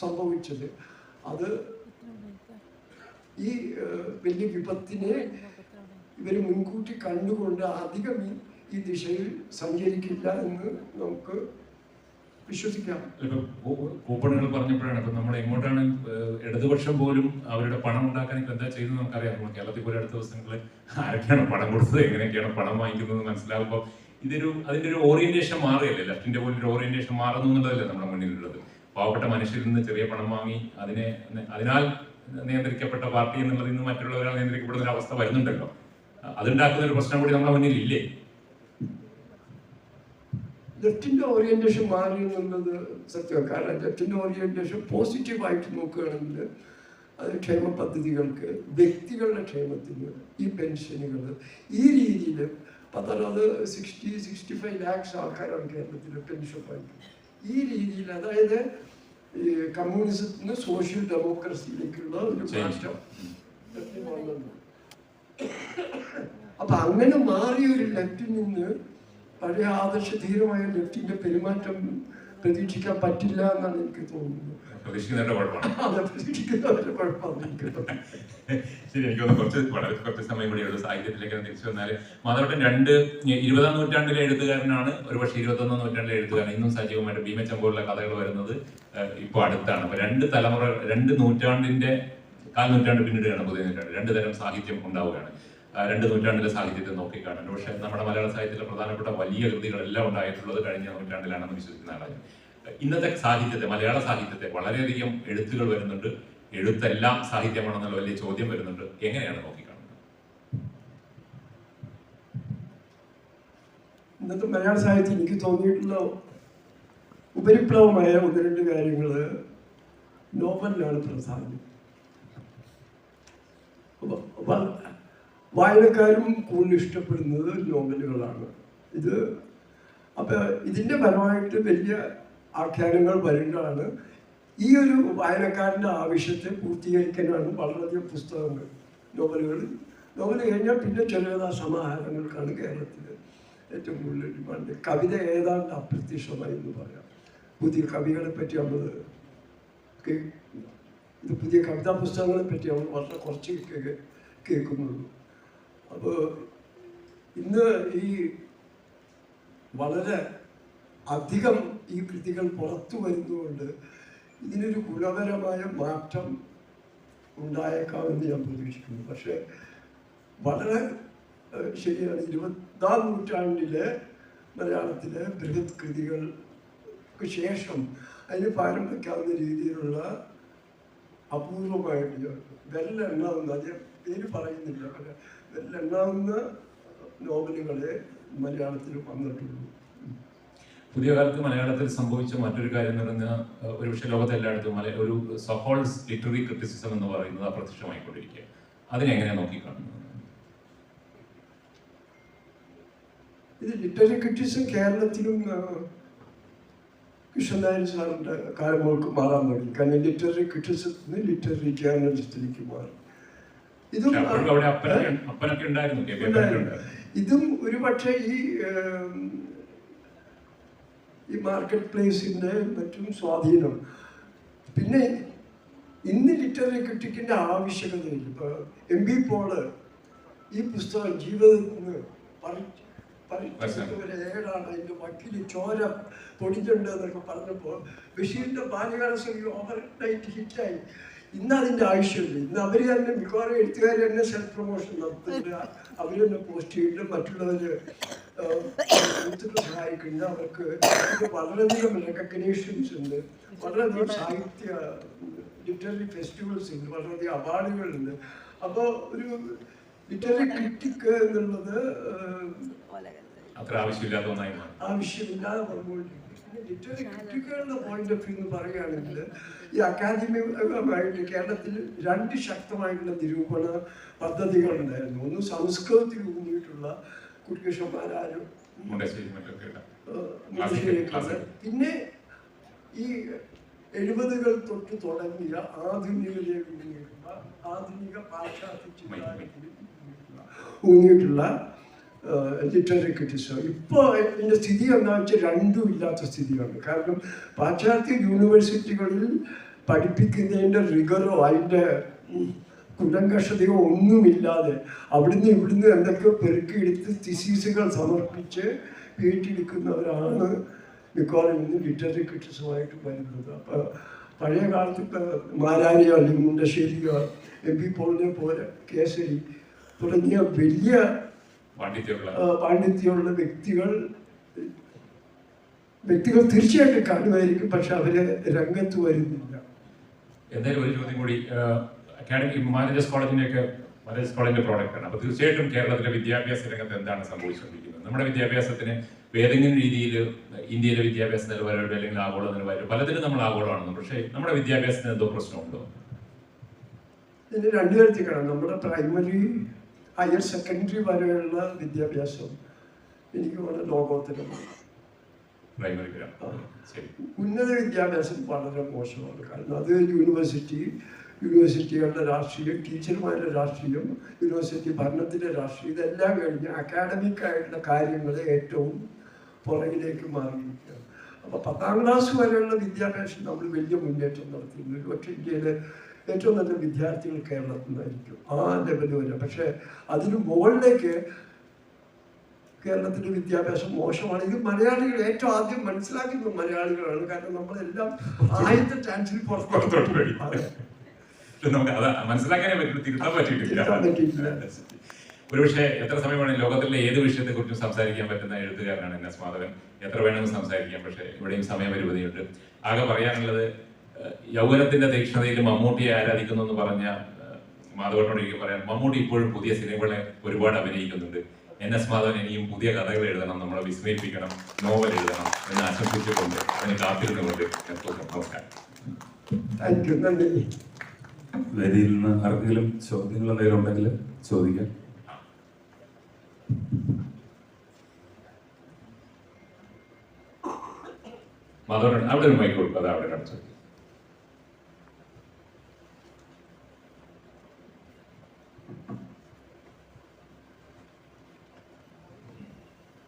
സംഭവിച്ചത്. അത് ഈ വലിയ വിപത്തിനെ ഇവർ മുൻകൂട്ടി കണ്ടുകൊണ്ട് അധികം ഈ ദിശയിൽ സഞ്ചരിക്കില്ല എന്ന് നമുക്ക് വിശ്വസിക്കാം. കൂപ്പണുകൾ പറഞ്ഞപ്പോഴാണ് ഇപ്പൊ നമ്മൾ എങ്ങോട്ടാണ് ഇടതുപക്ഷം പോലും അവരുടെ പണം ഉണ്ടാക്കാൻ ഇപ്പൊ എന്താ ചെയ്തത് നമുക്കറിയാം. നമ്മൾ കേരളത്തിൽ പോലും അടുത്ത ദിവസങ്ങളിൽ ആരൊക്കെയാണ് പണം കൊടുത്തത്, എങ്ങനെയൊക്കെയാണ് പണം വാങ്ങിക്കുന്നത് മനസ്സിലാകുമ്പോൾ അതിന്റെ ഒരു ഓറിയന്റേഷൻ മാറുകയല്ലേ. ലെഫ്റ്റിന്റെ പോലും ഒരു ഓറിയന്റേഷൻ മാറുന്നു എന്നുള്ളതല്ലേ നമ്മുടെ മുന്നിലുള്ളത്. പാവപ്പെട്ട മനുഷ്യരിൽ നിന്ന് ചെറിയ പണം വാങ്ങി അതിനാൽ നിയന്ത്രിക്കപ്പെട്ട പാർട്ടി എന്നുള്ളതിൽ നിന്ന് മറ്റുള്ളവരാൽ നിയന്ത്രിക്കപ്പെടുന്ന ഒരു അവസ്ഥ വരുന്നുണ്ടല്ലോ. അതുണ്ടാക്കുന്ന ഒരു പ്രശ്നം കൂടി നമ്മുടെ മുന്നിൽ ഇല്ലേ? ലെഫ്റ്റിന്റെ ഓറിയന്റേഷൻ മാറി എന്നുള്ളത് സത്യമാണ്. കാരണം ലെഫ്റ്റിന്റെ ഓറിയന്റേഷൻ പോസിറ്റീവായിട്ട് നോക്കുകയാണെങ്കിൽ അത് ക്ഷേമ പദ്ധതികൾക്ക്, വ്യക്തികളുടെ ക്ഷേമത്തിന്, ഈ പെൻഷനുകൾ, ഈ രീതിയിൽ പത്തറുപത് 60-65 ലാക്സ് ആൾക്കാരാണ് കേരളത്തിൽ പെൻഷൻ വാങ്ങിക്കുന്നത്. ഈ രീതിയിൽ അതായത് ഈ കമ്മ്യൂണിസത്തിൽ നിന്ന് സോഷ്യൽ ഡെമോക്രസിയിലേക്കുള്ള ഒരു മാറ്റം വന്നത്. അപ്പൊ അങ്ങനെ മാറിയ ഒരു ലെഫ്റ്റിൽ നിന്ന് പഴയ ആദർശധീരമായ ലെഫ്റ്റിന്റെ പെരുമാറ്റം പ്രതീക്ഷിക്കാൻ പറ്റില്ല എന്നാണ് എനിക്ക് തോന്നുന്നത്. ശരി, എനിക്ക് തോന്നുന്നു കുറച്ച് സമയം കൂടിയുള്ളൂ സാഹിത്യത്തിലേക്ക് തിരിച്ചു വന്നാൽ. മാധവട്ടൻ 20-ാം നൂറ്റാണ്ടിലെ എഴുത്തുകാരനാണ്, ഒരുപക്ഷെ 21-ാം നൂറ്റാണ്ടിലെ എഴുത്തുകാരൻ. ഇന്നും സജീവമായിട്ട് ഭീമച്ചം പോലുള്ള കഥകൾ വരുന്നത് ഇപ്പോൾ അടുത്താണ്. അപ്പൊ 2 തലമുറ, 2 നൂറ്റാണ്ടിന്റെ കാൽനൂറ്റാണ്ട് പിന്നീടാണ് പുതിയ നൂറ്റാണ്ട്. 2 തരം സാഹിത്യം ഉണ്ടാവുകയാണ്. 2 നൂറ്റാണ്ടിലെ സാഹിത്യത്തെ നോക്കിക്കാണുന്നുണ്ട്. പക്ഷെ നമ്മുടെ മലയാള സാഹിത്യത്തിലെ പ്രധാനപ്പെട്ട വലിയ കൃതികളെല്ലാം ഉണ്ടായിട്ടുള്ളത് കഴിഞ്ഞ നൂറ്റാണ്ടിലാണെന്ന് വിശ്വസിക്കുന്ന ആളാണ്. ഇന്നത്തെ സാഹിത്യത്തെ, മലയാള സാഹിത്യത്തെ വളരെയധികം എഴുത്തുകൾ വരുന്നുണ്ട്. എഴുത്തെല്ലാം സാഹിത്യമാണെന്നുള്ള വലിയ ചോദ്യം വരുന്നുണ്ട്. എങ്ങനെയാണ് നോക്കിക്കാണുന്നത്? ഇന്നത്തെ മലയാള സാഹിത്യം എനിക്ക് തോന്നിയിട്ടുള്ള ഉപരിപ്ലവമായ 1-2 കാര്യങ്ങൾ നോവലിലാണ് പ്രധാനം. വായനക്കാരും കൂടുതൽ ഇഷ്ടപ്പെടുന്നത് നോവലുകളാണ്. അപ്പൊ ഇതിന്റെ ഫലമായിട്ട് വലിയ ആഖ്യാനങ്ങൾ വരുന്നതാണ്. ഈ ഒരു വായനക്കാരൻ്റെ ആവശ്യത്തെ പൂർത്തീകരിക്കാനാണ് വളരെയധികം പുസ്തകങ്ങൾ, നോവൽ കഴിഞ്ഞാൽ പിന്നെ ചെറുകഥാ സമാഹാരങ്ങൾക്കാണ് കേരളത്തിൽ ഏറ്റവും കൂടുതൽ ഡിമാൻഡ്. കവിത ഏതാണ്ട് അപ്രത്യക്ഷമായി എന്ന് പറയാം. പുതിയ കവികളെ പറ്റി നമ്മൾ പുതിയ കവിതാ പുസ്തകങ്ങളെ പറ്റി നമ്മൾ വളരെ കുറച്ച് കേൾക്കുന്നുള്ളൂ. അപ്പോൾ ഇന്ന് ഈ വളരെ അധികം ഈ കൃതികൾ പുറത്തു വരുന്നതുകൊണ്ട് ഇതിനൊരു ഗുണപരമായ മാറ്റം ഉണ്ടായേക്കാമെന്ന് ഞാൻ പ്രതീക്ഷിക്കുന്നു. പക്ഷേ വളരെ ശരിയാണ്, 20-ാം നൂറ്റാണ്ടിലെ മലയാളത്തിലെ ബൃഹത് കൃതികൾക്ക് ശേഷം അതിന് പാരം വയ്ക്കാവുന്ന രീതിയിലുള്ള അപൂർവമായിട്ട് വെല്ലെണ്ണാവുന്ന, അത് പേര് പറയുന്നില്ല, വെല്ലെണ്ണാവുന്ന നോവലുകളെ മലയാളത്തിൽ വന്നിട്ടുള്ളൂ. പുതിയ കാലത്ത് മലയാളത്തിൽ സംഭവിച്ച മറ്റൊരു കാര്യം എന്ന് പറഞ്ഞാൽ, ഒരുപക്ഷെ ലോകത്തെ എല്ലായിടത്തും ഒരു സോക്കോൾഡ് ലിറ്റററി ക്രിറ്റിസിസം എന്ന് പറയുന്നത് അപ്രത്യക്ഷമായിക്കൊണ്ടിരിക്കുക. അതിനെങ്ങനെ നോക്കിക്കാണുന്നത്? ഇത് ലിറ്റററി ക്രിറ്റിസിസം കേരളത്തിലും കൃഷ്ണൻ നായർ സാറിൻ്റെ കാലങ്ങൾക്ക് മാറാൻ തുടങ്ങി. കാരണം ലിറ്റററി ക്രിറ്റിസിസത്തിന് ലിറ്റററി ജേർണലിസ്റ്റിലേക്ക് മാറി. ഇതും ഒരുപക്ഷെ ഈ മാർക്കറ്റ് പ്ലേസിൻ്റെ മറ്റും സ്വാധീനം. പിന്നെ ഇന്ന് ലിറ്റററി ക്രിട്ടിക്കിൻ്റെ ആവശ്യകതയില്ല. ഇപ്പോൾ എം ബി പോള് ഈ പുസ്തകം ജീവിതത്തിൽ നിന്ന് ഒരു ഏടാണ്, അതിൻ്റെ വക്കീൽ ചോര പൊടിഞ്ഞുണ്ട് എന്നൊക്കെ പറഞ്ഞപ്പോൾ ബഷീറിൻ്റെ ബാല്യകാല സഖി ഓവർ നൈറ്റ് ഹിറ്റായി. ഇന്ന് അതിൻ്റെ ആവശ്യമില്ല. ഇന്ന് അവർ തന്നെ മിക്കവാറും എഴുത്തുകാർ തന്നെ സെൽഫ് പ്രൊമോഷൻ നടത്തുന്നുണ്ട്. അവർ തന്നെ പോസ്റ്റ് ചെയ്യുന്നുണ്ട്, മറ്റുള്ളവർ സഹായിക്കുന്നുണ്ട്. അവർക്ക് വളരെയധികം റെക്കഗ്നേഷൻസ് ഉണ്ട്, വളരെയധികം സാഹിത്യ ലിറ്റററി ഫെസ്റ്റിവൽസ് ഉണ്ട്, വളരെയധികം അവാർഡുകളുണ്ട്. അപ്പോൾ ഒരു ലിറ്റററി ക്രിട്ടിക്ക് എന്നുള്ളത് ആവശ്യമില്ലാതെ പറഞ്ഞുകൊണ്ടിരിക്കും. ലിറ്റററി ക്രിട്ടിക്കുകളുടെ പോയിന്റ് ഓഫ് വ്യൂ എന്ന് പറയുകയാണെങ്കിൽ ഈ അക്കാദമികമായിട്ട് കേരളത്തിൽ 2 ശക്തമായിട്ടുള്ള നിരൂപണ പദ്ധതികളുണ്ടായിരുന്നു. ഒന്ന് സംസ്കൃതത്തിൽ ഊന്നിയിട്ടുള്ള കുട്ടികൃഷ്ണന്മാരാരും, പിന്നെ ഈ 70-കൾ തൊട്ട് തുടങ്ങിയ ആധുനികതയിലേക്ക് ആധുനിക പാശ്ചാത്യ ചിന്താഗതിയിൽ ഊന്നിയിട്ടുള്ള ലിറ്റററി ക്രിറ്റിസിസം. ഇപ്പോൾ ഇതിൻ്റെ സ്ഥിതി എന്താണെന്ന് വെച്ചാൽ രണ്ടും ഇല്ലാത്ത സ്ഥിതിയാണ്. കാരണം പാശ്ചാത്യ യൂണിവേഴ്സിറ്റികളിൽ പഠിപ്പിക്കുന്നതിൻ്റെ റിഗറോ അതിൻ്റെ കുടങ്കഷതയോ ഒന്നുമില്ലാതെ അവിടുന്ന് ഇവിടുന്ന് എന്തൊക്കെയോ പെറുക്കിയെടുത്ത് തിസീസുകൾ സമർപ്പിച്ച് വീട്ടിലെടുക്കുന്നവരാണ് മിക്കവാറും ഇന്ന് ലിറ്റററി ക്രിറ്റിസമായിട്ട് വരുന്നത്. അപ്പോൾ പഴയ കാലത്ത് ഇപ്പോൾ മാരാരിയോ അല്ലെങ്കിൽ മുണ്ടശ്ശേരിയോ എം പി പോളിനെ പോലെ കേസരി തുടങ്ങിയ വലിയ പാണ്ഡിത്യമുള്ള വ്യക്തികൾ തീർച്ചയായിട്ടും കാണുമായിരിക്കും. പക്ഷെ അവര് രംഗത്ത് വരുന്നില്ല. എന്തായാലും ഒരു ചോദ്യം കൂടി, അക്കാഡമിക് മാനേജേഴ്സ് കോളേജിന്റെ പ്രോഡക്റ്റാണ്. അപ്പോൾ തീർച്ചയായിട്ടും കേരളത്തിലെ വിദ്യാഭ്യാസ രംഗത്ത് എന്താണ് സംഭവിച്ചുകൊണ്ടിരിക്കുന്നത്? നമ്മുടെ വിദ്യാഭ്യാസത്തിന് ഏതെങ്കിലും രീതിയിൽ ഇന്ത്യയിലെ വിദ്യാഭ്യാസ നിലവാരം അല്ലെങ്കിൽ ആഗോള നിലവാരം പലതിനും നമ്മൾ ആഗോളമാണെന്ന്, പക്ഷേ നമ്മുടെ വിദ്യാഭ്യാസത്തിന് എന്തോ പ്രശ്നമുണ്ടോ? ഇതിന് 2 തരത്തിൽ കാണാം. നമ്മുടെ പ്രൈമറി ഹയർ സെക്കൻഡറി വരെയുള്ള വിദ്യാഭ്യാസം എനിക്ക് വളരെ ലോകോത്തരമാണ്. ഉന്നത വിദ്യാഭ്യാസം വളരെ മോശമാണ്. കാരണം അത് യൂണിവേഴ്സിറ്റികളുടെ രാഷ്ട്രീയം, ടീച്ചർമാരുടെ രാഷ്ട്രീയം, യൂണിവേഴ്സിറ്റി ഭരണത്തിൻ്റെ രാഷ്ട്രീയം, ഇതെല്ലാം കഴിഞ്ഞ് അക്കാഡമിക് ആയിട്ടുള്ള കാര്യങ്ങൾ ഏറ്റവും പുറകിലേക്ക് മാറിയിരിക്കുകയാണ്. അപ്പോൾ 10ാം ക്ലാസ് വരെയുള്ള വിദ്യാഭ്യാസം നമ്മൾ വലിയ മുന്നേറ്റം നടത്തിയിരുന്നു. പക്ഷേ ഇന്ത്യയിലെ ഏറ്റവും നല്ല വിദ്യാർത്ഥികൾ കേരളത്തിൽ നിന്നായിരിക്കും ആ ലെവൽ വരെ. പക്ഷേ അതിന് മുകളിലേക്ക് കേരളത്തിൻ്റെ വിദ്യാഭ്യാസം മോശമാണ്. ഇത് മലയാളികൾ ഏറ്റവും ആദ്യം മനസ്സിലാക്കുന്നത് മലയാളികളാണ്. കാരണം നമ്മളെല്ലാം ആദ്യത്തെ ചാൻസിൽ പുറത്തോട്ട് നമുക്ക് അത് മനസ്സിലാക്കാനേ പറ്റില്ല, തിരുത്താൻ പറ്റിയിട്ടില്ല. ഒരുപക്ഷെ എത്ര സമയമാണ് ലോകത്തിലെ ഏത് വിഷയത്തെ കുറിച്ചും സംസാരിക്കാൻ പറ്റുന്ന എഴുത്തുകാരനാണ് NS മാധവൻ. എത്ര വേണമെങ്കിൽ സംസാരിക്കാം, പക്ഷേ ഇവിടെയും സമയപരിമിതിയുണ്ട്. ആകെ പറയാനുള്ളത്, യൗവനത്തിന്റെ തീക്ഷ്ണതയിൽ മമ്മൂട്ടിയെ ആരാധിക്കുന്നു എന്ന് പറഞ്ഞ മാധവനോട് എനിക്ക് പറയാം, മമ്മൂട്ടി ഇപ്പോഴും പുതിയ സിനിമകളെ ഒരുപാട് അഭിനയിക്കുന്നുണ്ട്. NS മാധവൻ ഇനിയും പുതിയ കഥകൾ എഴുതണം, നമ്മളെ വിസ്മയിപ്പിക്കണം, നോവൽ എഴുതണം എന്ന് ആശംസിച്ചുകൊണ്ട് അതിന് കാത്തിരുന്നുകൊണ്ട് നമസ്കാരം. വേദിയിൽ നിന്ന് ആർക്കെങ്കിലും ചോദ്യങ്ങൾ എന്തെങ്കിലും ഉണ്ടെങ്കിൽ ചോദിക്കാം. മാധവൻ അവിടെ ഒരു മൈക്ക് കൊടുക്കും, അത് അവിടെ കാണിച്ചു.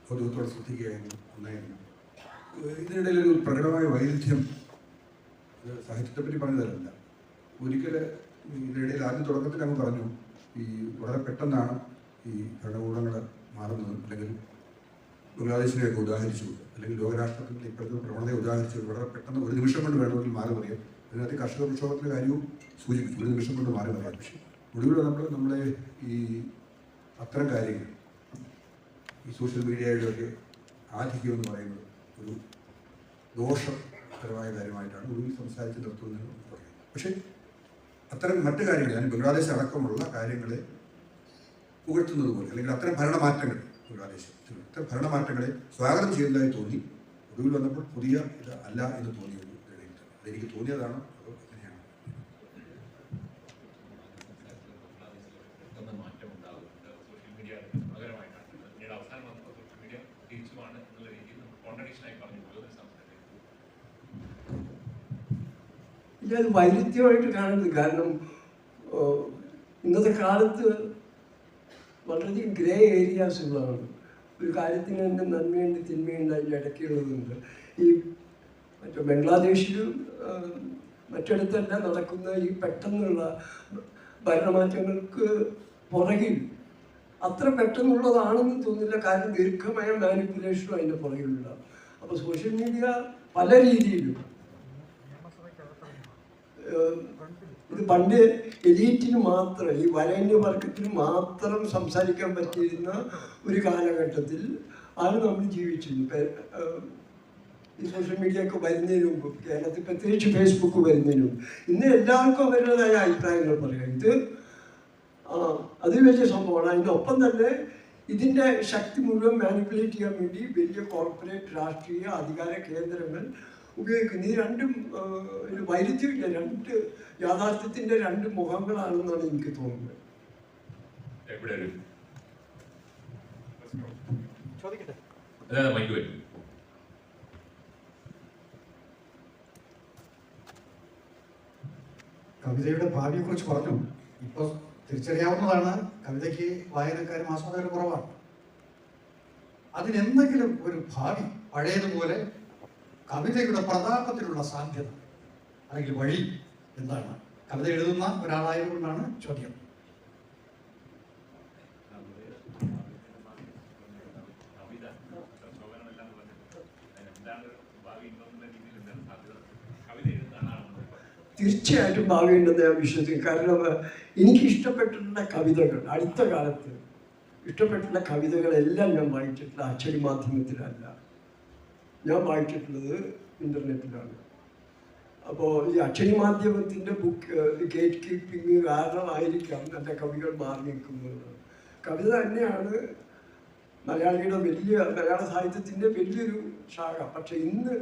കൗതുകത്തോടെ ശ്രദ്ധിക്കുകയായിരുന്നു. ഒന്നായിരുന്നു ഇതിനിടയിലൊരു പ്രകടമായ വൈരുദ്ധ്യം, സാഹിത്യത്തെപ്പറ്റി പറഞ്ഞതല്ല. ഒരിക്കൽ ഇതിനിടയിൽ ആദ്യം തുടക്കത്തിൽ അങ്ങ് പറഞ്ഞു, ഈ വളരെ പെട്ടെന്നാണ് ഈ ഭരണകൂടങ്ങൾ മാറുന്നത്, അല്ലെങ്കിൽ ബംഗ്ലാദേശിനെയൊക്കെ ഉദാഹരിച്ചു, അല്ലെങ്കിൽ ലോകരാഷ്ട്രത്തിൻ്റെ ഇപ്പോഴത്തെ പ്രവണതയെ ഉദാഹരിച്ചു വളരെ പെട്ടെന്ന് ഒരു നിമിഷം കൊണ്ട് വേണമെങ്കിൽ മാറി പറയാം. അതിനകത്ത് കർഷക പ്രക്ഷോഭത്തിൻ്റെ കാര്യവും സൂചിപ്പിച്ചു, ഒരു നിമിഷം കൊണ്ട് മാറി പറയാം. പക്ഷേ ഒടുവിൽ നമ്മളെ ഈ അത്തരം കാര്യങ്ങൾ ഈ സോഷ്യൽ മീഡിയയുടെയൊക്കെ ആധിക്യം എന്ന് പറയുന്നത് ഒരു ദോഷകരമായ കാര്യമായിട്ടാണ് ഒടുവിൽ സംസാരിച്ച് നിർത്തുന്നത് പറയാം. പക്ഷേ അത്തരം മറ്റു കാര്യങ്ങൾ, ഞാൻ ബംഗ്ലാദേശ് അടക്കമുള്ള കാര്യങ്ങളെ പുകഴ്ത്തുന്നത് പോലെ, അല്ലെങ്കിൽ അത്തരം ഭരണമാറ്റങ്ങൾ, ഇത്തരം ഭരണമാറ്റങ്ങളെ സ്വാഗതം ചെയ്യുന്നതായി തോന്നി. ഒടുവിൽ വന്നപ്പോൾ പുതിയ ഇത് അല്ല എന്ന് തോന്നിയത് അതെനിക്ക് തോന്നിയതാണ്. അതോ എങ്ങനെയാണ്? ഇല്ല, അത് വൈരുദ്ധ്യമായിട്ട് കാണുന്നത്. കാരണം ഇന്നത്തെ കാലത്ത് വളരെയധികം ഗ്രേ ഏരിയാസുകളാണ്. ഒരു കാര്യത്തിന് തന്നെ നന്മയുണ്ട്, തിന്മയുണ്ട്, അതിൻ്റെ ഇടയ്ക്കുള്ളതുണ്ട്. ഈ മറ്റേ ബംഗ്ലാദേശിലും മറ്റിടത്തെല്ലാം നടക്കുന്ന ഈ പെട്ടെന്നുള്ള ഭരണമാറ്റങ്ങൾക്ക് പുറകിൽ അത്ര പെട്ടെന്നുള്ളതാണെന്ന് തോന്നില്ല. കാരണം ദീർഘമായ മാനിപ്പുലേഷനും അതിൻ്റെ പുറകിലുള്ള. അപ്പോൾ സോഷ്യൽ മീഡിയ പല രീതിയിലും ഇത് പണ്ട് എലീറ്റിന് മാത്രം, ഈ വരേണ്യവർഗത്തിന് മാത്രം സംസാരിക്കാൻ പറ്റിയിരുന്ന ഒരു കാലഘട്ടത്തിൽ ആണ് നമ്മൾ ജീവിച്ചിരുന്നത്. ഈ സോഷ്യൽ മീഡിയ ഒക്കെ വരുന്നതിന് മുമ്പ്, കേരളത്തിൽ പ്രത്യേകിച്ച് ഫേസ്ബുക്ക് വരുന്നതിന് മുമ്പ്, ഇന്ന് എല്ലാവർക്കും അവരുടേതായ അഭിപ്രായങ്ങൾ പറയാം. ഇത് അത് വലിയ സംഭവമാണ്. അതിനൊപ്പം തന്നെ ഇതിൻ്റെ ശക്തി മുഴുവൻ മാനിപ്പുലേറ്റ് ചെയ്യാൻ വേണ്ടി വലിയ കോർപ്പറേറ്റ് രാഷ്ട്രീയ അധികാര കേന്ദ്രങ്ങൾ ഉപയോഗിക്കുന്നു. ഈ രണ്ടും ഒരു വൈരുദ്ധ്യമില്ല, രണ്ട് യാഥാർത്ഥ്യത്തിൻ്റെ രണ്ട് മുഖങ്ങളാണെന്നാണ് എനിക്ക് തോന്നുന്നത്. കവിതയുടെ ഭാവിയെക്കുറിച്ച് പറഞ്ഞു. ഇപ്പോൾ തിരിച്ചറിയാവുന്നതാണ്, കവിതയ്ക്ക് വായനക്കാരും ആസ്വാദകരും കുറവാണ്. അതിനെന്തെങ്കിലും ഒരു ഭാവി, പഴയതുപോലെ കവിതയുടെ പ്രതാപത്തിലുള്ള സാധ്യത അല്ലെങ്കിൽ വഴി എന്താണ്? കവിത എഴുതുന്ന ഒരാളായതുകൊണ്ടാണ് ചോദ്യം. തീർച്ചയായിട്ടും ഭാവിയുണ്ടെന്ന് ഞാൻ വിശ്വസിക്കും. കാരണം എനിക്കിഷ്ടപ്പെട്ടിട്ടുള്ള കവിതകൾ, അടുത്ത കാലത്ത് ഇഷ്ടപ്പെട്ടുള്ള കവിതകളെല്ലാം ഞാൻ വായിച്ചിട്ടുള്ള അച്ചടി മാധ്യമത്തിലല്ല, ഞാൻ വായിച്ചിട്ടുള്ളത് ഇൻ്റർനെറ്റിലാണ്. അപ്പോൾ ഈ അച്ചടി മാധ്യമത്തിൻ്റെ ഗേറ്റ് കീപ്പിംഗ് കാരണമായിരിക്കാം നല്ല കവികൾ മാറി നിൽക്കുന്നത്. കവിത തന്നെയാണ് മലയാള സാഹിത്യത്തിൻ്റെ വലിയൊരു ശാഖ. പക്ഷെ ഇന്ന്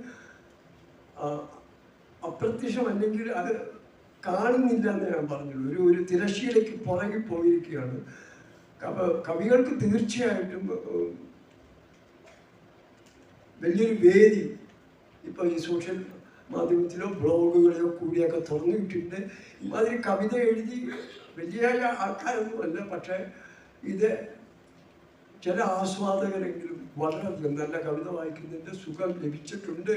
അപ്രത്യക്ഷം, അല്ലെങ്കിൽ അത് കാണുന്നില്ല എന്ന് ഞാൻ പറഞ്ഞുള്ളൂ. ഒരു തിരശ്ശീലയ്ക്ക് പുറകിൽ പോയിരിക്കുകയാണ്. കവികൾക്ക് തീർച്ചയായിട്ടും വലിയൊരു വേദി ഇപ്പോൾ ഈ സോഷ്യൽ മാധ്യമത്തിലോ ബ്ലോഗുകളിലോ കൂടിയൊക്കെ തുറന്നു വിട്ടിട്ടുണ്ട്. ഇമാതിരി കവിത എഴുതി വലിയ ആൾക്കാരൊന്നുമല്ല, പക്ഷേ ഇത് ചില ആസ്വാദകരെങ്കിലും വളരെയധികം നല്ല കവിത വായിക്കുന്നതിൻ്റെ സുഖം ലഭിച്ചിട്ടുണ്ട്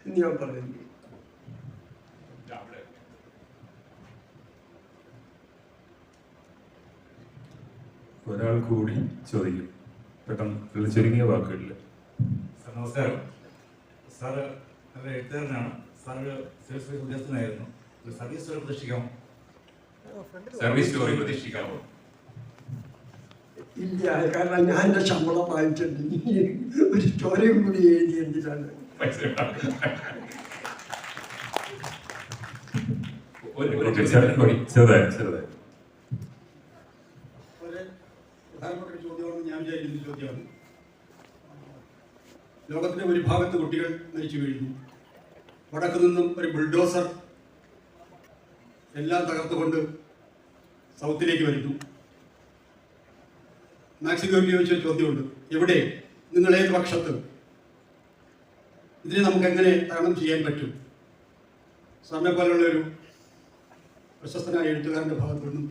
എന്ന് ഞാൻ പറയുന്നു. ഒരാൾ കൂടി ചോദിക്കും. പെട്ടെന്ന് ചുരുങ്ങിയ വാക്കുകളിൽ. സാർ നമസ്കാരം. സാറ് നല്ല എഴുത്തുകാരനാണ്. സാർ ഒരു സിവിൽ സർവീസ് ഉദ്യോഗസ്ഥനായിരുന്നു. ഒരു സർവീസ് സ്റ്റോറി പ്രതീക്ഷിക്കാമോ? സർവീസ് സ്റ്റോറി പ്രതീക്ഷിക്കാമോ? ഇല്ല, കാരണം ഞാൻ എൻ്റെ ശമ്പളം വാങ്ങിച്ചിട്ടുണ്ട്. ഒരു സ്റ്റോറിയും കൂടി എഴുതി എന്തിനാണ്? ചെറുതായി ചെറുതായി. വളരെ പ്രധാനപ്പെട്ട ഒരു ചോദ്യമാണ് ഞാൻ വിചാരിക്കുന്ന ചോദ്യമാണ്. ലോകത്തിൻ്റെ ഒരു ഭാഗത്ത് കുട്ടികൾ മരിച്ചു വീഴുന്നു. വടക്ക് നിന്നും ഒരു ബുൾഡോസർ എല്ലാം തകർത്തുകൊണ്ട് സൗത്തിലേക്ക് വരുന്നു. മാക്സിമോയ്ക്ക് ചോദിച്ച ചോദ്യമുണ്ട്, എവിടെ, നിങ്ങൾ ഏത് പക്ഷത്ത്? ഇതിനെ നമുക്ക് എങ്ങനെ തരണം ചെയ്യാൻ പറ്റും? സാറിനെ പോലുള്ളൊരു പ്രശസ്തനായ എഴുത്തുകാരൻ്റെ ഭാഗത്തു നിന്നും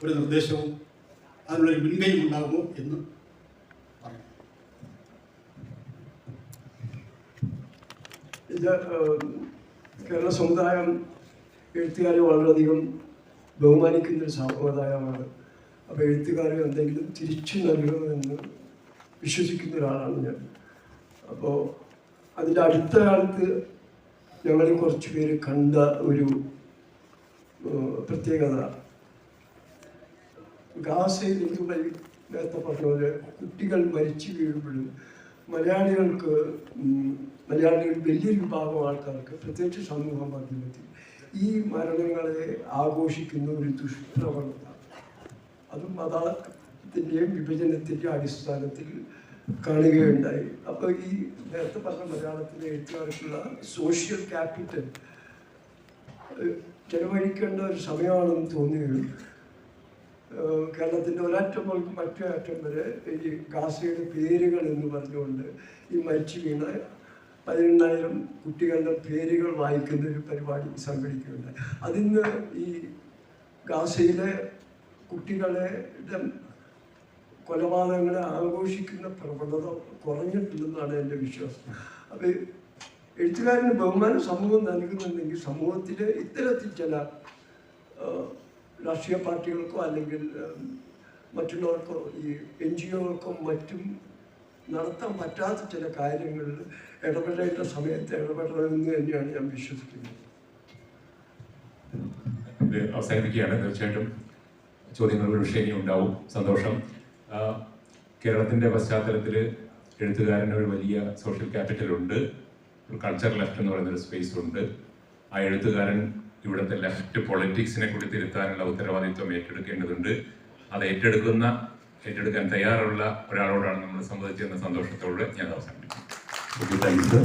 ഒരു നിർദ്ദേശവും അതിനുള്ളൊരു മുൻകൈയും ഉണ്ടാകുമോ എന്ന് പറയാം. ഇത് കേരള സമുദായം എഴുത്തുകാരെ വളരെയധികം ബഹുമാനിക്കുന്നൊരു സമുദായമാണ്. അപ്പോൾ എഴുത്തുകാരെ എന്തെങ്കിലും തിരിച്ചു നൽകണമെന്ന് വിശ്വസിക്കുന്ന ഒരാളാണ് ഞാൻ. അപ്പോൾ അതിൻ്റെ അടുത്ത കാലത്ത് ഞങ്ങൾ കുറച്ച് പേര് കണ്ട ഒരു പ്രത്യേകത, ഗാസയിൽ നേരത്തെ പറഞ്ഞ പോലെ കുട്ടികൾ മരിച്ചു വീഴുമ്പോഴും മലയാളികൾ വലിയൊരു വിഭാഗം ആൾക്കാർക്ക്, പ്രത്യേകിച്ച് സമൂഹ മാധ്യമത്തിൽ ഈ മരണങ്ങളെ ആഘോഷിക്കുന്ന ഒരു ദുഷ്പ്രവണത, അതും മതത്തിൻ്റെയും വിഭജനത്തിൻ്റെയും അടിസ്ഥാനത്തിൽ കാണുകയുണ്ടായി. അപ്പോൾ ഈ നേരത്തെ പറഞ്ഞ മലയാളത്തിലെ എഴുത്തുകാർക്കുള്ള സോഷ്യൽ ക്യാപിറ്റൽ ചെലവഴിക്കേണ്ട ഒരു സമയമാണെന്ന് തോന്നുകയും കേരളത്തിൻ്റെ ഒരറ്റം മുതൽ മറ്റേ അറ്റം വരെ ഈ ഗാസയുടെ പേരുകൾ എന്ന് പറഞ്ഞുകൊണ്ട് ഈ മരിച്ചു വീണ 18,000 കുട്ടികളുടെ പേരുകൾ വായിക്കുന്ന ഒരു പരിപാടി സംഘടിക്കുകയുണ്ടായി. അതിന്ന് ഈ ഗാസയിലെ കുട്ടികളെ കൊലപാതകങ്ങളെ ആഘോഷിക്കുന്ന പ്രവണത കുറഞ്ഞിട്ടില്ലെന്നാണ് എൻ്റെ വിശ്വാസം. അപ്പോൾ എഴുത്തുകാരന് ബഹുമാനം സമൂഹം നൽകുന്നുണ്ടെങ്കിൽ സമൂഹത്തിൽ ഇത്തരത്തിൽ ചില രാഷ്ട്രീയ പാർട്ടികൾക്കോ അല്ലെങ്കിൽ മറ്റുള്ളവർക്കോ ഈ NGOകൾക്കോ മറ്റും നടത്താൻ പറ്റാത്ത ചില കാര്യങ്ങളിൽ ഇടപെടേണ്ട സമയത്ത് ഇടപെടണമെന്ന് തന്നെയാണ് ഞാൻ വിശ്വസിക്കുന്നത്. ഇത് അവസാനിപ്പിക്കുകയാണ്. തീർച്ചയായിട്ടും ചോദ്യങ്ങൾ ഒരു വിഷയം ഉണ്ടാവും. സന്തോഷം. കേരളത്തിൻ്റെ പശ്ചാത്തലത്തിൽ എഴുത്തുകാരന് ഒരു വലിയ സോഷ്യൽ ക്യാപിറ്റൽ ഉണ്ട്. ഒരു കൾച്ചർ ലെഫ്റ്റ് എന്ന് പറയുന്നൊരു സ്പേസ് ഉണ്ട്. ആ എഴുത്തുകാരൻ ഇവിടുത്തെ ലെഫ്റ്റ് പൊളിറ്റിക്സിനെ കൂടി തിരുത്താനുള്ള ഉത്തരവാദിത്വം ഏറ്റെടുക്കേണ്ടതുണ്ട്. അത് ഏറ്റെടുക്കാൻ തയ്യാറുള്ള ഒരാളോടാണ് നമ്മൾ സംവദിച്ചെന്ന സന്തോഷത്തോടെ ഞാൻ അവസാനിപ്പിക്കും. താങ്ക്സ്.